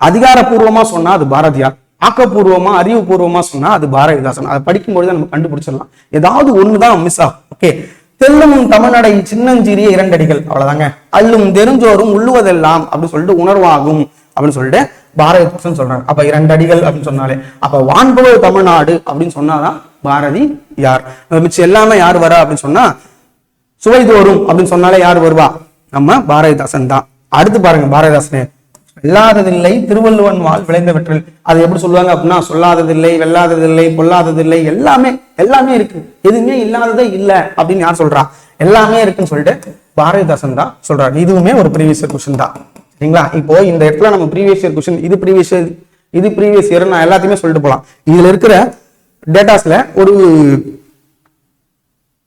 அதிகாரப்பூர்வமா சொன்னா அது பாரதியார், ஆக்கப்பூர்வமா அறிவுபூர்வமா சொன்னா அது பாரதிதாசன். அதை படிக்கும்பொழுது நம்ம கண்டுபிடிச்சிடலாம். ஏதாவது ஒண்ணுதான் மிஸ் ஆகும். ஓகே, தெல்லும் தமிழ்நடை சின்னஞ்சிறிய 2 அடிகள். அவ்வளவுதாங்க. அள்ளும் தெரிஞ்சோரும் உள்ளுவதெல்லாம் அப்படின்னு சொல்லிட்டு உணர்வாகும் அப்படின்னு சொல்லிட்டு பாரதிதாசன் சொல்றாங்க. அப்ப 2 அடிகள் அப்படின்னு சொன்னாலே அப்ப வான்புகழ் தமிழ்நாடு அப்படின்னு சொன்னாதான் பாரதி யார். மிச்சம் எல்லாமே யார் வரா அப்படின்னு சொன்னா சுவைதோறும் அப்படின்னு சொன்னாலே யார் வருவா? நம்ம பாரதிதாசன் தான். அடுத்து பாருங்க பாரதிதாசனே வெல்லாததில்லை திருவள்ளுவன் வாழ் விளைந்தவற்றில். அதை எப்படி சொல்லுவாங்க அப்படின்னா சொல்லாததில்லை, வெல்லாததில்லை, பொல்லாததில்லை, எல்லாமே இருக்கு, எதுவுமே இல்லாததே இல்லை அப்படின்னு யார் சொல்றா? எல்லாமே இருக்குன்னு சொல்லிட்டு பாரதிதாசன் தான் சொல்றாரு. இதுவுமே ஒரு ப்ரீவியஸ் இயர் கொஸ்டின் தான். சரிங்களா? இப்போ இந்த இடத்துல நம்ம ப்ரீவியஸ் இயர் கொஸ்டின், இது ப்ரீவியஸ் இயர் நான் எல்லாத்தையுமே சொல்லிட்டு போலாம். இதுல இருக்கிற டேட்டாஸ்ல ஒரு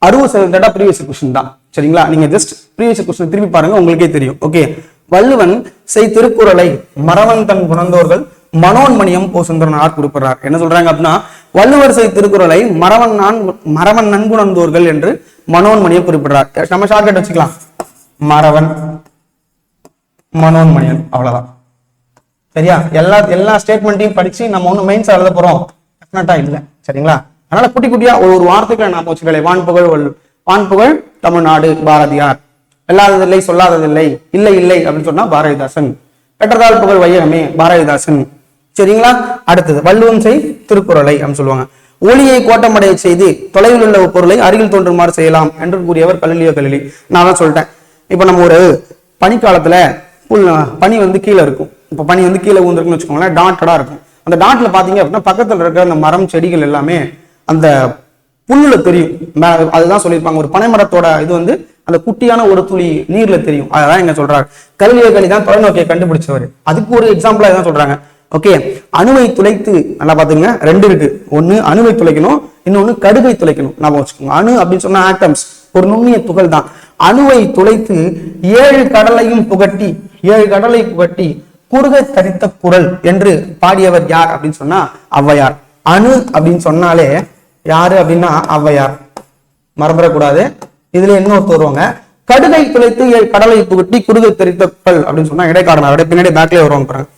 60% டேட்டா ப்ரீவியஸ் இயர் கொஸ்டின் தான். சரிங்களா? நீங்க ஜஸ்ட் ப்ரீவியஸ் இயர் கொஸ்டின் திருப்பி பாருங்க, உங்களுக்கே தெரியும். ஓகே, வள்ளுவன் செய் திருக்குறளை மறவன் தன் குணந்தோர்கள் மனோன்மணியம் பூசுந்தரனார் குறிப்பிடுறார். என்ன சொல்றாங்க அப்படின்னா வள்ளுவர் செய் திருக்குறளை மறவன் நன்குணர்ந்தோர்கள் என்று மனோன்மணியம் குறிப்பிடுறார். நம்ம ஷார்ட்கட் வச்சுக்கலாம், மறவன் மனோன்மணியன். அவ்வளவுதான். சரியா? எல்லா ஸ்டேட்மெண்ட்டையும் படிச்சு நம்ம ஒண்ணு மெயின்ஸ் எழுத போறோம் டெஃபினட்டா இல்ல. சரிங்களா? அதனால குட்டி குட்டியா ஒரு வார்த்தைகளை நான் வச்சுக்கல. வான்புகழ் தமிழ்நாடு பாரதியார், வெல்லாததில்லை சொல்லாததில்லை, இல்லை அப்படின்னு சொன்னா பாரதிதாசன், பெற்றதால் புகழ் வையகமே பாரதிதாசன். சரிங்களா? அடுத்தது வள்ளுவன் செய் திருக்குறளை அப்படின்னு சொல்லுவாங்க. ஒளியை கோட்டமடைய செய்து தொலைவில் உள்ள பொருளை அருகில் தோன்றுமாறு செய்யலாம் என்று கூறியவர் கலிலியோ கலிலி. நான் தான் சொல்லிட்டேன். இப்ப நம்ம ஒரு பனிக்காலத்துல பனி வந்து கீழே இருக்கும். இப்ப பனி வந்து கீழே ஊந்துருக்குன்னு வச்சுக்கோங்களேன், டாட்டடா இருக்கும். அந்த டாட்ல பாத்தீங்க அப்படின்னா பக்கத்துல இருக்கிற அந்த மரம் செடிகள் எல்லாமே அந்த புல்லுல தெரியும். அதுதான் சொல்லியிருப்பாங்க, ஒரு பனைமரத்தோட இது வந்து அந்த குட்டியான ஒரு துளி நீர்ல தெரியும். அதான் எங்க சொல்றாரு. கலிலியோ கலிலி தான் தொலைநோக்கியை கண்டுபிடிச்சவர். அதுக்கு ஒரு எக்ஸாம்பிளா இதான் சொல்றாங்க. ஓகே, அணுவை துளைத்து நல்லா பாத்துங்க, 2 இருக்கு. ஒண்ணு அணுவை துளைக்கணும், இன்னொன்னு கடுகை துளைக்கணும். நான் வச்சுக்கோங்க. அணு அப்படின்னு சொன்னா ஆட்டம்ஸ், ஒரு நுண்ணிய துகள் தான். அணுவை துளைத்து 7 கடலையும் புகட்டி 7 கடலை புகட்டி குறுகை தரித்த குரல் என்று பாடியவர் யார் அப்படின்னு சொன்னா ஔவையார். அணு அப்படின்னு சொன்னாலே யாரு அப்படின்னா ஔவையார், மறந்துடக்கூடாது. இதுல இன்னொருத்தர் வருவாங்க. கடுகை துளைத்து 7 கடலை புகட்டி குறுகை தரித்த குரல் அப்படின்னு சொன்னா இடைக்காரனார். பின்னாடி பேக்லேயே வருவாங்க பாருங்க.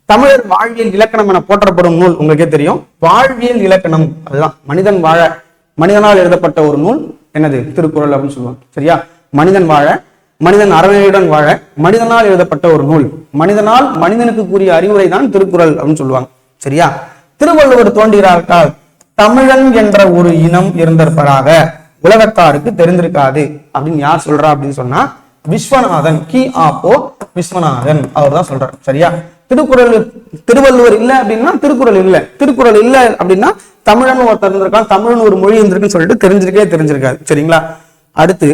தமிழர் வாழ்வியல் இலக்கணம் என போற்றப்படும் நூல் உங்களுக்கே தெரியும், வாழ்வியல் இலக்கணம். அதுதான் மனிதனால் எழுதப்பட்ட ஒரு நூல். என்னது? திருக்குறள் அப்படின்னு சொல்லுவாங்க. சரியா? மனிதன் அறநெறியுடன் வாழ மனிதனால் எழுதப்பட்ட ஒரு நூல். மனிதனுக்கு கூறிய அறிவுரை தான் திருக்குறள் அப்படின்னு சொல்லுவாங்க. சரியா? திருவள்ளுவர் தோன்றுகிறார்கள் தமிழன் என்ற ஒரு இனம் இருந்திருப்பதாக உலகத்தாருக்கு தெரிந்திருக்காது அப்படின்னு யார் சொல்றா அப்படின்னு சொன்னா விஸ்வநாதன். விஸ்வநாதன் அவர் தான் சொல்றார். சரியா? திருவள்ளுவர் இல்லை அப்படின்னா திருக்குறள் இல்லை, திருக்குறள் இல்லை அப்படின்னா தமிழன் ஒருத்தர் இருந்திருக்கான், தமிழன் ஒரு மொழி இருந்திருக்குன்னு சொல்லிட்டு தெரிஞ்சிருக்காது. சரிங்களா? அடுத்து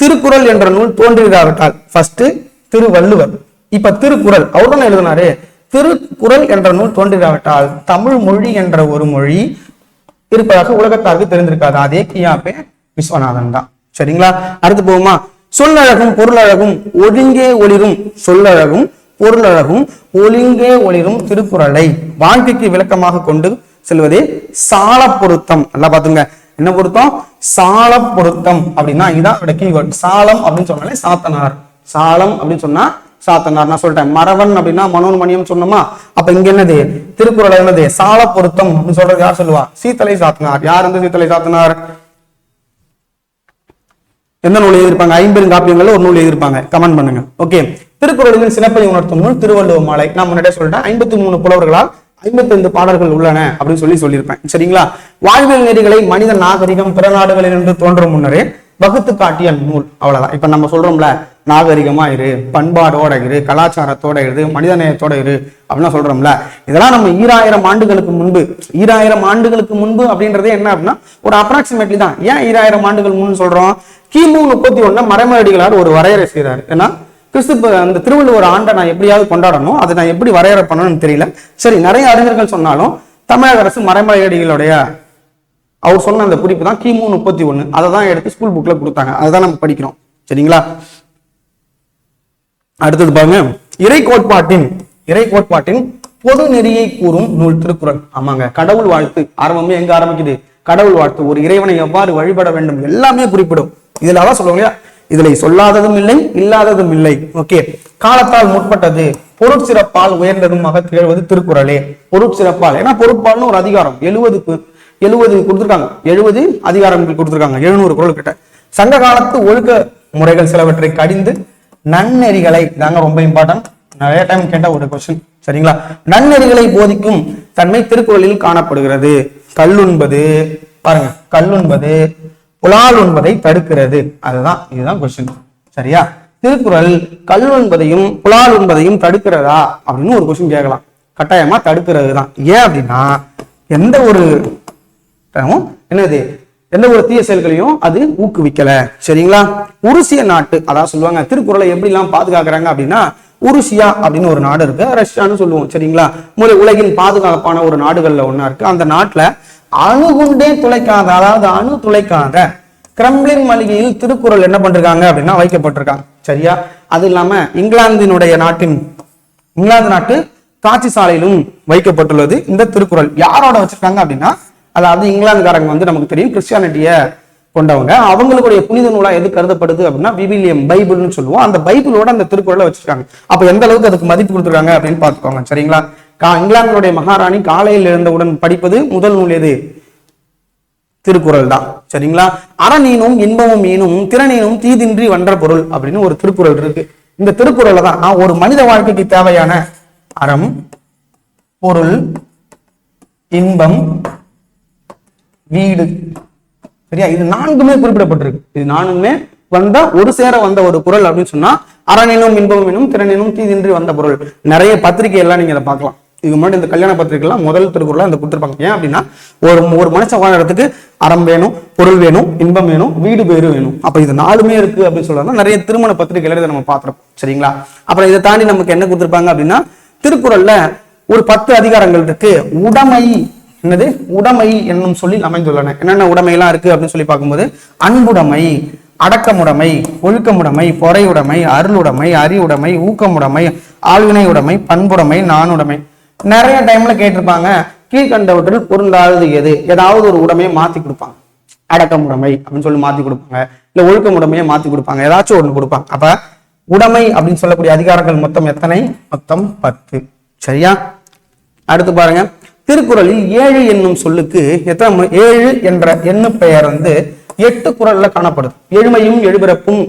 திருக்குறள் என்ற நூல் தோன்றிராவிட்டால் ஃபர்ஸ்ட் திருவள்ளுவர், இப்ப திருக்குறள் அவர் தானே எழுதினாரு. திருக்குறள் என்ற நூல் தோன்றிராவிட்டால் தமிழ் மொழி என்ற ஒரு மொழி இருப்பதாக உலகத்தாருக்கு தெரிந்திருக்காது. அதே கியாபே விஸ்வநாதன் தான். சரிங்களா? அடுத்து போகுமா? சொல்லழகும் பொருளழகும் ஒழுங்கே ஒளிரும், சொல்லழகும் பொருளழகும் ஒழுங்கே ஒளிரும் திருக்குறளை வாழ்க்கைக்கு விளக்கமாக கொண்டு செல்வதே சால பொருத்தம். நல்லா பாத்துங்க, என்ன பொருத்தம்? சால பொருத்தம். அப்படின்னா இதான் கீவேர்ட். சாலம் அப்படின்னு சொன்னாலே சாத்தனார், சாலம் அப்படின்னு சொன்னா சாத்தனார். நான் சொல்லிட்டேன், மறவன் அப்படின்னா மனோன்மணியம் சொன்னோமா, அப்ப இங்க என்னது? திருக்குறள் என்னது? சால பொருத்தம் அப்படின்னு சொல்றது யார் சொல்லுவா? சீத்தலை சாத்தனார். யார் வந்து சீத்தலை சாத்தனார்? எந்த நூல் எழுதியிருப்பாங்க? 50 காப்பியங்கள்ல ஒரு நூல் எழுதியிருப்பாங்க, கமெண்ட் பண்ணுங்க. ஓகே, திருக்குறளின் சிறப்பை உணர்த்தும் நூல் திருவள்ளுவர் மாலை. நான் முன்னாடியே சொல்லிட்டேன், 53 புலவர்களால் 55 பாடல்கள் உள்ளன அப்படின்னு சொல்லியிருப்பேன். சரிங்களா? வாழ்வியல் நெறிகளை மனித நாகரிகம் பிற நாடுகளில் இருந்து தோன்றும் முன்னரே வகுத்து காட்டிய நூல். அவ்வளவுதான். இப்ப நம்ம சொல்றோம்ல, நாகரிகமா இரு, பண்பாடோட இரு, கலாச்சாரத்தோட இரு, மனிதநேயத்தோட இரு அப்படின்னா சொல்றோம்ல, இதெல்லாம் நம்ம 2000 ஆண்டுகளுக்கு முன்பு, 2000 ஆண்டுகளுக்கு முன்பு அப்படின்றதே என்ன அப்படின்னா ஒரு அப்ராக்சிமேட்லி தான். ஏன் 2000 ஆண்டுகள் முன்னு சொல்றோம்? கிமு 31 மறைமலடிகளார் ஒரு வரையறை செய்கிறார். ஏன்னா கிறிஸ்து அந்த திருவள்ளுவர் ஆண்டை நான் எப்படியாவது கொண்டாடணும், அதை நான் எப்படி வரையறை பண்ணணும்னு தெரியல. சரி, நிறைய அறிஞர்கள் சொன்னாலும் தமிழக அரசு மறைமலையடிகளுடைய அவர் சொன்ன அந்த குறிப்பு தான் கிமு 31. அதை தான் எடுத்து ஸ்கூல் புக்ல கொடுத்தாங்க, அதை தான் நம்ம படிக்கிறோம். சரிங்களா? அடுத்தது பாருங்க, இறை கோட்பாட்டின் பொது நெறியை கூறும் நூல் திருக்குறள். ஆமாங்க, கடவுள் வாழ்த்து ஆரம்பமே எங்க ஆரம்பிக்குது? கடவுள் வாழ்த்து. ஒரு இறைவனை எவ்வாறு வழிபட வேண்டும் எல்லாமே குறிப்பிடும். இதுல அதான் சொல்லுவாங்க, இதுல சொல்லாததும் இல்லை, இல்லாததும் இல்லை. ஓகே, காலத்தால் முற்பட்டது, பொருட்சிறப்பால் உயர்ந்ததுமாக திகழ்வது திருக்குறளே. பொருட்சிறப்பால், ஏன்னா பொருட்பால்னு ஒரு அதிகாரம் 70 கொடுத்துருக்காங்க, 70 அதிகாரங்கள் கொடுத்துருக்காங்க, 700 குறள் கிட்ட. சங்க காலத்து ஒழுக்க முறைகள் சிலவற்றை கடிந்து நன்னெறிகளை, இதாங்க ரொம்ப இம்பார்ட்டன்ட், நிறைய டைம் கேட்ட ஒரு கொஸ்டின். சரிங்களா? நன்னெறிகளை போதிக்கும் தன்மை திருக்குறளில் காணப்படுகிறது. கல்லுண்பது, பாருங்க, கல்லுண்பது புலால் உண்பதை தடுக்கிறது. இதுதான் கொஸ்டின். சரியா? திருக்குறள் கல்லுண்பதையும் புலால் உண்பதையும் தடுக்கிறதா அப்படின்னு ஒரு கொஸ்டின் கேட்கலாம். கட்டாயமா தடுக்கிறது தான். ஏன் அப்படின்னா எந்த ஒரு தீய செயல்களையும் அது ஊக்குவிக்கல. சரிங்களா? உருசிய நாட்டு, அதான் சொல்லுவாங்க திருக்குறளை எப்படி எல்லாம் பாதுகாக்கிறாங்க அப்படின்னா, உருசியா அப்படின்னு ஒரு நாடு இருக்கு, ரஷ்யான்னு சொல்லுவோம். சரிங்களா? உலகின் பாதுகாப்பான ஒரு நாடுகள்ல ஒன்னா இருக்கு. அந்த நாட்டுல அணுகுண்டே துளைக்காத, அதாவது அணு துளைக்காத கிரெம்ளின் மாளிகையில் திருக்குறள் என்ன பண்றாங்க அப்படின்னா வைக்கப்பட்டிருக்காங்க. சரியா? அது இல்லாம இங்கிலாந்து நாட்டு காட்சி சாலையிலும் வைக்கப்பட்டுள்ளது இந்த திருக்குறள். யாரோட வச்சிருக்காங்க அப்படின்னா, அதாவது இங்கிலாந்துக்காரங்க வந்து நமக்கு தெரியும் கிறிஸ்டியானிட்டிய கொண்டவங்க. அவங்களுடைய புனித நூலா எது கருதப்படுது அப்படின்னா விவிலியம், பைபிள்னு சொல்லுவோம். அந்த பைபிளோட அந்த திருக்குறளை வச்சிருக்காங்க. அப்ப எந்த அளவுக்கு அதுக்கு மதிப்பு கொடுத்துருக்காங்க அப்படின்னு பாத்துக்கோங்க. சரிங்களா? இங்கிலாந்துடைய மகாராணி காலையில் எழுந்தவுடன் படிப்பது முதல் நூல் எது? திருக்குறள் தான். சரிங்களா? அறநீனும் இன்பமும் ஈனும் திறனீனும் தீதின்றி வென்ற பொருள் அப்படின்னு ஒரு திருக்குறள் இருக்கு. இந்த திருக்குறள் தான் ஒரு மனித வாழ்க்கைக்கு தேவையான அறம், பொருள், இன்பம், வீடு. சரியா? இது 4மே குறிப்பிடப்பட்டிருக்கு. இது 4மே வந்தா ஒரு சேர வந்த ஒரு குறள் அப்படின்னு சொன்னா அறனினும் இன்பமும் எனும் திறனினும் தீதின்றி வந்த பொருள். நிறைய பத்திரிகை எல்லாம் நீங்க அதை பார்க்கலாம். இதுக்கு முன்னாடி இந்த கல்யாண பத்திரிகை எல்லாம் முதல் திருக்குறளை அந்த கொடுத்துருப்பாங்க. ஏன் அப்படின்னா ஒரு மனுஷன் வாழறதுக்கு அறம் வேணும், பொருள் வேணும், இன்பம் வேணும், வீடு பேரு வேணும். அப்ப இது 4மே இருக்கு அப்படின்னு சொல்றாங்க. நிறைய திருமண பத்திரிகைகளை இதை நம்ம பார்த்திருப்போம். சரிங்களா? அப்புறம் இதை தாண்டி நமக்கு என்ன கொடுத்துருப்பாங்க அப்படின்னா, திருக்குறள்ல ஒரு 10 அதிகாரங்கள் இருக்கு. உடைமை என்னும் சொல்லி அமைந்துள்ளன. என்னென்ன உடைமையெல்லாம் இருக்கு அப்படின்னு சொல்லி பார்க்கும்போது, அன்புடைமை, அடக்கமுடைமை, ஒழுக்கமுடைமை, பொறையுடைமை, அருளுடைமை, அறிவுடைமை, ஊக்கமுடைமை, ஆழ்வினை உடைமை, பண்புடைமை, நானுடைமை. நிறைய டைம்ல கேட்டிருப்பாங்க, கீழ்கண்டவற்றில் பொருந்தாதது எது? ஏதாவது ஒரு உடைமையை மாத்தி கொடுப்பாங்க. அடக்கமுடைமை அப்படின்னு சொல்லி மாத்தி கொடுப்பாங்க, இல்ல ஒழுக்கமுடைமையை மாத்தி கொடுப்பாங்க, ஏதாச்சும் ஒண்ணு கொடுப்பாங்க. அப்ப உடைமை அப்படின்னு சொல்லக்கூடிய அதிகாரங்கள் மொத்தம் எத்தனை? மொத்தம் 10. சரியா? அடுத்து பாருங்க, திருக்குறளில் 7 என்னும் சொல்லுக்கு எத்தனை? 7 என்ற எண்ணு பெயர் 8 குறள்ல காணப்படுது. எழுமையும் எழுபிறப்பும்.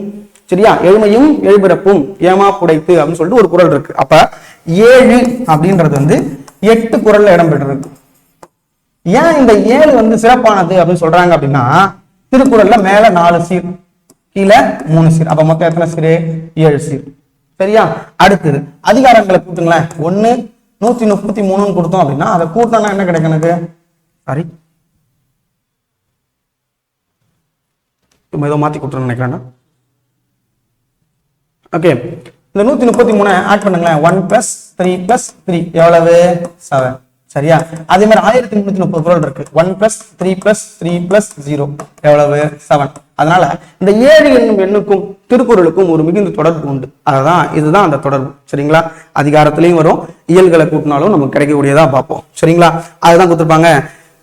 சரியா? எழுமையும் எழுபிறப்பும் ஏமா புடைத்து அப்படின்னு சொல்லிட்டு ஒரு குறள் இருக்கு. அப்ப 7 அப்படின்றது 8 குறள்ல இடம்பெற்றிருக்கு. ஏன் இந்த 7 சிறப்பானது அப்படின்னு சொல்றாங்க அப்படின்னா, திருக்குறள்ல மேல 4 சீர், கீழே 3 சீர். அப்ப மொத்தம் எத்தனை சீர்? 7 சீர். சரியா? அடுத்தது அதிகாரங்களை கூட்டுங்களேன். 1, 133 கொடுத்தோம் அப்படின்னா அதை கூட்டினா என்ன கிடைக்கும் எனக்கு? சாரி, ஏதோ மாத்தி கொடுத்துருன்னு நினைக்கிறேன். ஓகே, இந்த 133 ஆட் பண்ணுங்களேன். 1 + 3 + 3 எவ்வளவு? 7. சரியா? அதே மாதிரி 1330 குறள் இருக்கு. 1 + 3 + 3 + 0 எவ்வளவு? 7. அதனால இந்த 7 என்னும் எண்ணுக்கும் திருக்குறளுக்கும் ஒரு மிகுந்த தொடர்பு உண்டு. இதுதான் அந்த தொடர்பு. சரிங்களா? அதிகாரத்திலையும் வரும், இயல்களை கூட்டினாலும் நமக்கு கிடைக்கக்கூடியதா பார்ப்போம். சரிங்களா? அதுதான் கொடுத்துருப்பாங்க.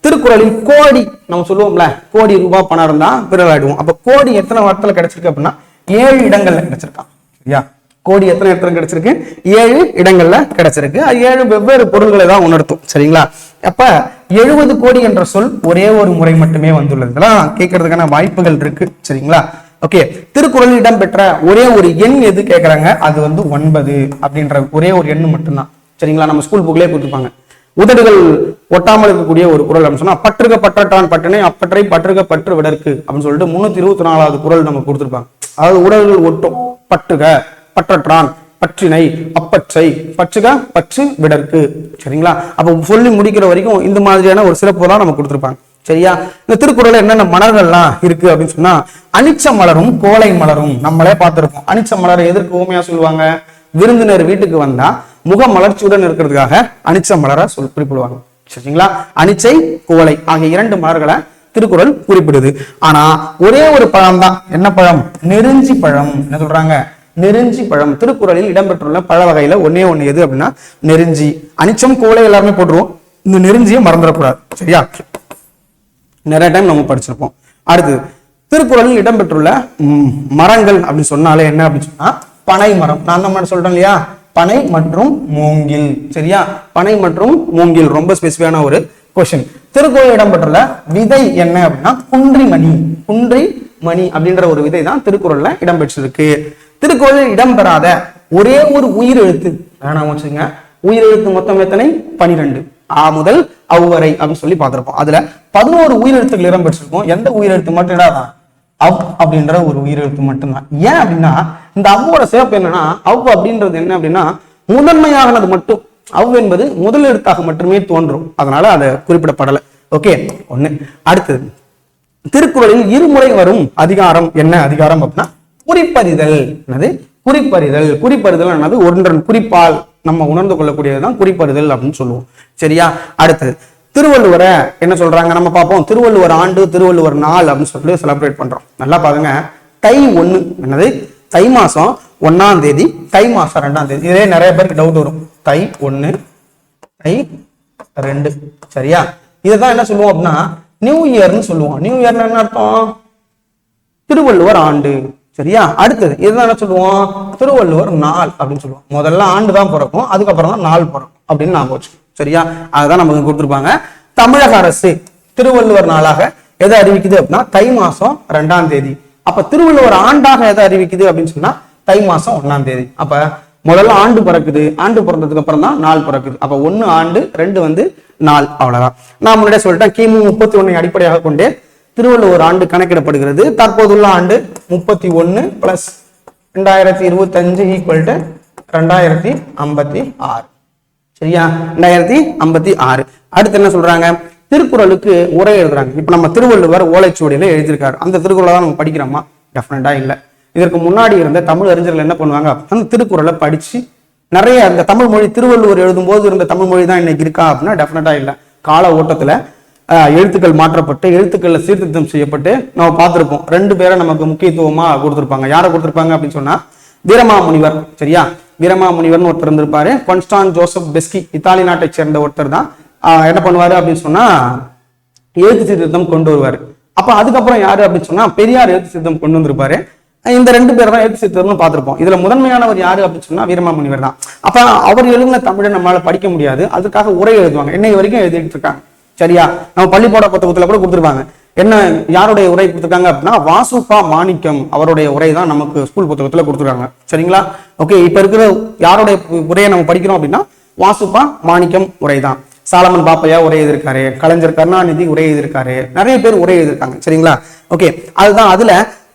திருக்குறளில் கோடி நம்ம சொல்லுவோம்ல, கோடி ரூபாய் பணம் இருந்தா பிறலாடுவோம். அப்ப கோடி எத்தனை வார்த்தையில கிடைச்சிருக்கு அப்படின்னா 7 இடங்கள்ல கிடைச்சிருக்கான். சரியா? கோடி எத்தனை இடத்துல கிடைச்சிருக்கு? 7 இடங்கள்ல கிடைச்சிருக்கு. அது 7 வெவ்வேறு பொருள்களை தான் உணர்த்தும். சரிங்களா? அப்ப 70 கோடி என்ற சொல் ஒரே ஒரு முறை மட்டுமே வந்துள்ளது. இதெல்லாம் கேட்கறதுக்கான வாய்ப்புகள் இருக்கு. சரிங்களா? ஓகே, திருக்குறளில் இடம்பெற்ற ஒரே ஒரு எண் எது கேட்கறாங்க? அது 9 அப்படின்ற ஒரே ஒரு எண்ணு மட்டும்தான். சரிங்களா? நம்ம ஸ்கூல் புக்லயே கொடுத்துருப்பாங்க. உதடுகள் ஒட்டாமல் இருக்கக்கூடிய ஒரு குறள் அப்படின்னு சொன்னா பற்றுக பற்றட்டான் பற்றினை அப்பற்றை பற்றுக பற்று விடற்கு அப்படின்னு சொல்லிட்டு 324வது குறள் நம்ம கொடுத்துருப்பாங்க. அதாவது உடல்கள் ஒட்டும், பற்றுக பற்றற்றான் பற்றினை அப்பற்றை பற்றுக பற்று விடற்கு. சரிங்களா? அப்ப சொல்லி முடிக்கிற வரைக்கும் இந்த மாதிரியான ஒரு சிறப்பு தான் நம்ம கொடுத்துருப்பாங்க. சரியா? இந்த திருக்குறள்ல என்னென்ன மலர்கள்லாம் இருக்கு அப்படின்னு சொன்னா அனிச்ச மலரும் கோலை மலரும் நம்மளே பார்த்திருப்போம். அனிச்ச மலரை எதற்கு ஊமையா சொல்லுவாங்க? விருந்தினர் வீட்டுக்கு வந்தா முக மலர்ச்சியுடன் இருக்கிறதுக்காக அனிச்ச மலரை குறிப்பிடுவாங்க. சரிங்களா? அனிச்சை கோலை ஆகிய 2 மலர்களை திருக்குறள் குறிப்பிடுது. ஆனா ஒரே ஒரு பழம் தான். என்ன பழம்? நெருஞ்சி பழம். என்ன சொல்றாங்க? நெருஞ்சி பழம். திருக்குறளில் இடம்பெற்றுள்ள பழ வகையில ஒன்னே ஒண்ணு எது அப்படின்னா நெருஞ்சி. அனிச்சம் கோலை எல்லாருமே போட்டுருவோம், இந்த நெருஞ்சியை மறந்துடக்கூடாது. சரியா? நிறைய டைம் நம்ம படிச்சிருப்போம். அடுத்து திருக்குறளில் இடம்பெற்றுள்ள மரங்கள் அப்படின்னு சொன்னாலே என்ன அப்படின்னு சொன்னா பனை மரம். நான் அந்த மாதிரி சொல்றேன் இல்லையா, பனை மற்றும் மூங்கில். சரியா? பனை மற்றும் மூங்கில் ரொம்ப ஸ்பெசிஃபிக்கான ஒரு கொஸ்டின். திருக்குறளில் இடம்பெற்றுள்ள விதை என்ன அப்படின்னா குன்றிமணி. குன்றிமணி அப்படின்ற ஒரு விதை தான் திருக்குறள்ல இடம்பெற்றிருக்கு. திருக்குறளில் இடம்பெறாத ஒரே ஒரு உயிர் எழுத்து வேணாம் வச்சுங்க. உயிர் எழுத்து மொத்தம் எத்தனை? 12. ஆ முதல் அவ்வரை அப்படின்னு சொல்லி பார்த்திருப்போம். அதுல 11 உயிர் எழுத்துக்கள் இடம்பெற்றிருக்கும். எந்த உயிர் எழுத்து மட்டும் இடாதான்? அவ் அப்படின்ற ஒரு உயிரெழுத்து மட்டும்தான். ஏன் அப்படின்னா இந்த அவ்வோட சிறப்பு என்னன்னா, அவ் அப்படின்றது என்ன அப்படின்னா முதன்மையானது மட்டும். அவ் என்பது முதல் எழுத்தாக மட்டுமே தோன்றும். அதனால அதை குறிப்பிடப்படலை. ஓகே, ஒண்ணு. அடுத்தது திருக்குறளில் இருமுறை வரும் அதிகாரம் என்ன அதிகாரம் அப்படின்னா குறிப்பறிதல். என்னது? குறிப்பறிதல். குறிப்பறிதல் என்னது? ஒன்றன் குறிப்பால் நம்ம உணர்ந்து கொள்ளக்கூடியதுதான் குறிப்பறிதல் அப்படின்னு சொல்லுவோம். சரியா? அடுத்தது திருவள்ளுவரை என்ன சொல்றாங்க நம்ம பார்ப்போம். திருவள்ளுவர் ஆண்டு, திருவள்ளுவர் நாள் அப்படின்னு சொல்லிட்டு செலிப்ரேட் பண்றோம். நல்லா பாருங்க. தை 1 என்னது? தை மாசம் 1ஆம் தேதி, தை மாசம் 2ஆம் தேதி. இதே நிறைய பேருக்கு டவுட் வரும். தை 1, தை 2. சரியா? இதுதான் என்ன சொல்லுவோம் அப்படின்னா நியூ இயர்னு சொல்லுவோம். நியூ இயர்னு என்ன அர்த்தம்? திருவள்ளுவர் ஆண்டு. சரியா? அடுத்தது இதுதான் என்ன சொல்லுவோம்? திருவள்ளுவர் நாள் அப்படின்னு சொல்லுவோம். முதல்ல ஆண்டு தான் பிறக்கும், அதுக்கப்புறம் தான் நாள் பிறக்கும் அப்படின்னு நாம வச்சுக்கோம். சரியா? அதுதான் நமக்கு கொடுத்துருப்பாங்க. தமிழக அரசு திருவள்ளுவர் நாளாக எதை அறிவிக்குது அப்படின்னா தை மாசம் 2ஆம் தேதி. அப்ப திருவள்ளுவர் ஆண்டாக எதை அறிவிக்குது அப்படின்னு சொன்னா தை மாசம் 1ஆம் தேதி. அப்ப முதல்ல ஆண்டு பிறக்குது, ஆண்டு பிறந்ததுக்கு அப்புறம் தான் நாள் பிறக்குது. அப்ப 1 ஆண்டு, 2 நாள். அவ்வளவுதான். நான் முன்னாடியே சொல்லிட்டேன். கிமு 31 அடிப்படையாக கொண்டே திருவள்ளுவர் ஆண்டு கணக்கிடப்படுகிறது. தற்போதுள்ள ஆண்டு 31 + 2025 = 2056. சரியா? 2056. அடுத்து என்ன சொல்றாங்க? திருக்குறளுக்கு உரை எழுதுறாங்க. இப்ப நம்ம திருவள்ளுவர் ஓலைச்சுவடியில எழுதியிருக்காரு. அந்த திருக்குறளை தான் நம்ம படிக்கிறோமா? டெஃபினட்டா இல்ல. இதற்கு முன்னாடி இருந்த தமிழ் அறிஞர்கள் என்ன பண்ணுவாங்க? அந்த திருக்குறளை படிச்சு நிறைய அந்த தமிழ் மொழி திருவள்ளுவர் எழுதும் போது இருந்த தமிழ் மொழி தான் இன்னைக்கு இருக்கா அப்படின்னா டெஃபினட்டா இல்ல. கால ஓட்டத்துல எழுத்துக்கள் மாற்றப்பட்டு எழுத்துக்கள்ல சீர்திருத்தம் செய்யப்பட்டு நம்ம பார்த்திருப்போம். 2 பேரை நமக்கு முக்கியத்துவமா கொடுத்திருப்பாங்க. யாரை கொடுத்திருப்பாங்க அப்படின்னு சொன்னா வீரமாமுனிவர். சரியா? வீரமாமுனிவர்னு ஒருத்தர் இருந்திருப்பாரு. கான்ஸ்டான் ஜோசப் பெஸ்கி இத்தாலி நாட்டை சேர்ந்த ஒருத்தர் தான் என்ன பண்ணுவாரு அப்படின்னு சொன்னா எழுத்து சீர்திருத்தம் கொண்டு வருவாரு. அப்ப அதுக்கப்புறம் யாரு அப்படின்னு சொன்னா பெரியார் எழுத்து சீர்திருத்தம் கொண்டு வந்திருப்பாரு. இந்த 2 பேர் தான் எழுத்து சீர்திருத்தம்னு பார்த்திருப்போம். இதுல முதன்மையானவர் யாரு அப்படின்னு சொன்னா வீரமாமுனிவர் தான். அப்ப அவர் எழுதின தமிழை நம்மளால படிக்க முடியாது. அதுக்காக உரை எழுதுவாங்க. இன்னைக்கு வரைக்கும் எழுதிட்டு இருக்காங்க. சரியா? நம்ம பள்ளிப்பாட புத்தகத்துல கூட கொடுத்துருப்பாங்க. என்ன யாருடைய உரை கொடுத்துருக்காங்க அப்படின்னா வாசுபா மாணிக்கம் அவருடைய உரை தான் நமக்கு ஸ்கூல் புத்தகத்துல கொடுத்துருக்காங்க. சரிங்களா? ஓகே, இப்ப இருக்கிற யாருடைய உரையை நம்ம படிக்கிறோம் அப்படின்னா வாசுபா மாணிக்கம் உரை தான். சாலமன் பாப்பையா உரை எழுதியிருக்காரு, கலைஞர் கருணாநிதி உரை எழுதியிருக்காரு, நிறைய பேர் உரை எழுதியிருக்காங்க. சரிங்களா? ஓகே, அதுதான். அதுல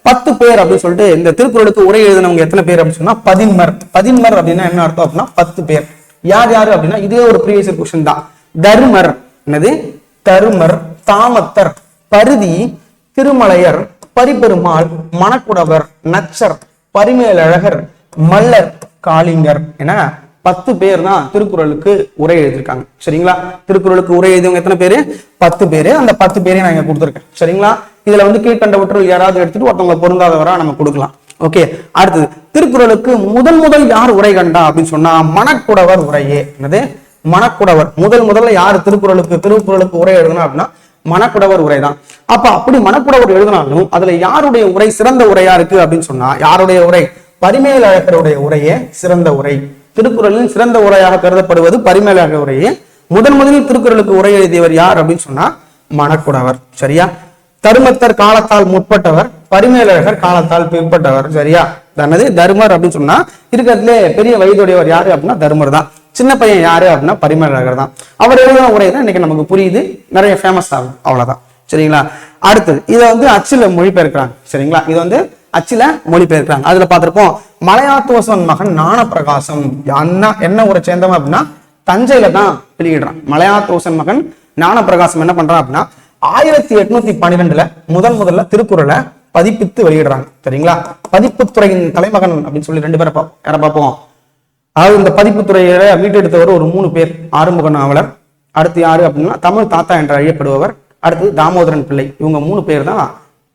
10 பேர் அப்படின்னு சொல்லிட்டு இந்த திருக்குறளுக்கு உரை எழுதினவங்க எத்தனை பேர் அப்படின்னு சொன்னா 11. 11 அப்படின்னா என்ன அர்த்தம் அப்படின்னா 10 பேர். யார் யாரு அப்படின்னா இதே ஒரு ப்ரீவியஸ் கொஸ்டின் தான். தருமர், என்னது தருமர், தாமத்தர், பருதி, திருமலையர், பரிபெருமாள், மணக்குடவர், நச்சர், பரிமேலழகர், மல்லர், காளிங்கர் என 10 பேர் தான் திருக்குறளுக்கு உரை எழுதியிருக்காங்க. சரிங்களா? திருக்குறளுக்கு உரை எழுதியவங்க எத்தனை பேரு? 10 பேரு. அந்த 10 பேரையும் நான் இங்க கொடுத்துருக்கேன். சரிங்களா? இதுல வந்து கீழ்கண்டவற்றுள் யாராவது எடுத்துட்டு ஒருத்தவங்க பொருந்தாதவரா நம்ம கொடுக்கலாம். ஓகே, அடுத்தது திருக்குறளுக்கு முதல் யார் உரை கண்டா அப்படின்னு சொன்னா மணக்குடவர் உரையே. என்னது மணக்குடவர். முதல்ல யாரு திருக்குறளுக்கு உரை எழுதணும் அப்படின்னா மணக்குடவர் உரை தான். அப்ப அப்படி மணக்குடவர் எழுதினாலும் அதுல யாருடைய உரை சிறந்த உரையா இருக்கு அப்படின்னு சொன்னா யாருடைய உரை? பரிமேலழகருடைய உரையே சிறந்த உரை. திருக்குறளின் சிறந்த உரையாக கருதப்படுவது பரிமேலழகர் உரையே. முதலில் திருக்குறளுக்கு உரை எழுதியவர் யார் அப்படின்னு சொன்னா மணக்குடவர். சரியா? தருமத்தர் காலத்தால் முற்பட்டவர், பரிமேலழகர் காலத்தால் பிற்பட்டவர். சரியா? தனது தருமர் அப்படின்னு சொன்னா இருக்கிறதுலே பெரிய வயதுடையவர் யாரு அப்படின்னா தருமர் தான். சின்ன பையன் யாரு அப்படின்னா பரிமேலழகர் தான். அவர் எழுதின உரை தான் இன்னைக்கு நமக்கு புரியுது, நிறைய ஃபேமஸ் ஆகும், அவ்வளவுதான். சரிங்களா? அடுத்தது இதை வந்து அச்சுல மொழிபெயர்க்கிறாங்க. சரிங்களா? இது வந்து அச்சுல மொழிபெயர்க்கிறாங்க. அதுல பார்த்திருப்போம் மலையாத்துவசன் மகன் ஞானப்பிரகாசம் என்ன ஊரை சேர்ந்தவன் அப்படின்னா தஞ்சையில தான் வெளியிடுறான். மலையாத்துவசன் மகன் ஞானப்பிரகாசம் என்ன பண்றான் அப்படின்னா 1812 முதல்ல திருக்குறளை பதிப்பித்து வெளியிடுறாங்க. சரிங்களா? பதிப்புத்துறையின் தலைமகன் அப்படின்னு சொல்லி 2 பேரை யாரை பார்ப்போம். அதாவது இந்த பதிப்புத்துறையில மீட்டெடுத்தவர் ஒரு 3 பேர். ஆறுமுக நாவலர், அடுத்து யாரு அப்படின்னா தமிழ் தாத்தா என்று அழைக்கப்படுபவர், அடுத்து தாமோதரன் பிள்ளை. இவங்க 3 பேர் தான்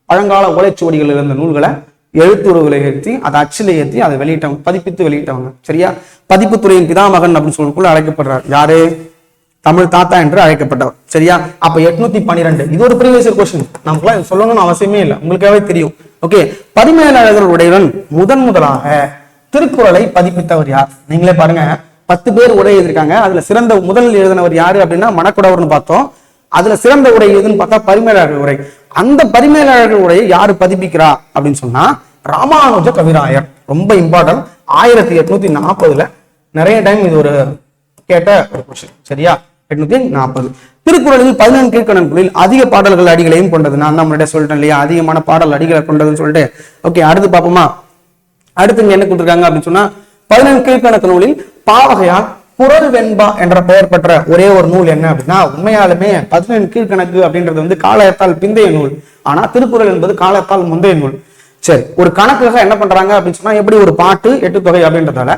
பழங்கால ஓலைச்சுவடிகள் இருந்த நூல்களை எழுத்துருவில் ஏற்றி அதை அச்சில் ஏற்றி அதை வெளியிட்டவங்க, பதிப்பித்து வெளியிட்டவங்க. சரியா? பதிப்புத்துறையின் பிதாமகன் அப்படின்னு சொல்லிக்குள்ள அழைக்கப்படுறார். யாரு? தமிழ் தாத்தா என்று அழைக்கப்பட்டவர். சரியா? அப்ப 812 இது ஒரு ப்ரீவியஸ் கொஸ்டின், நமக்குலாம் சொல்லணும்னு அவசியமே இல்லை, உங்களுக்காகவே தெரியும். ஓகே, பரிமேலழகருடையவன் முதலாக திருக்குறளை பதிப்பித்தவர் யார்? நீங்களே பாருங்க, 10 பேர் உரை எழுதியிருக்காங்க. அதுல சிறந்த முதலில் எழுதினவர் யாரு அப்படின்னா மணக்குடவர்னு பார்த்தோம். அதுல சிறந்த உரை எதுன்னு பார்த்தா பரிமேலழகர் உரை. அந்த பரிமேலழகர் உரையை யாரு பதிப்பிக்கிறா அப்படின்னு சொன்னா ராமானுஜ கவிராயர். ரொம்ப இம்பார்ட்டன்ட். 1840 நிறைய டைம் இது ஒரு கேட்ட ஒரு கொஸ்டின். சரியா? 840 திருக்குறளில் 14 கீழ்க்கணக்குகளில் அதிக பாடல்கள் அடிகளையும் கொண்டது. நான் தான் முன்னாடியே சொல்லிட்டேன் இல்லையா, அதிகமான பாடல் அடிகளை கொண்டதுன்னு சொல்லிட்டு. ஓகே, அடுத்து பார்ப்போமா. அடுத்து இங்க என்ன கொடுத்துருக்காங்க அப்படின்னு சொன்னா 14 கீழ்க்கணக்கு நூலில் பாவகையால் குறள் வெண்பா என்ற பெயர் பெற்ற ஒரே ஒரு நூல் என்ன அப்படின்னா உண்மையாலுமே 14 கீழ்க்கணக்கு அப்படின்றது வந்து காலத்தால் பிந்தைய நூல். ஆனா திருக்குறள் என்பது காலத்தால் முந்தைய நூல். சரி, ஒரு கணக்காக என்ன பண்றாங்க அப்படின்னு சொன்னா எப்படி ஒரு பாட்டு 8 தொகை அப்படின்றதால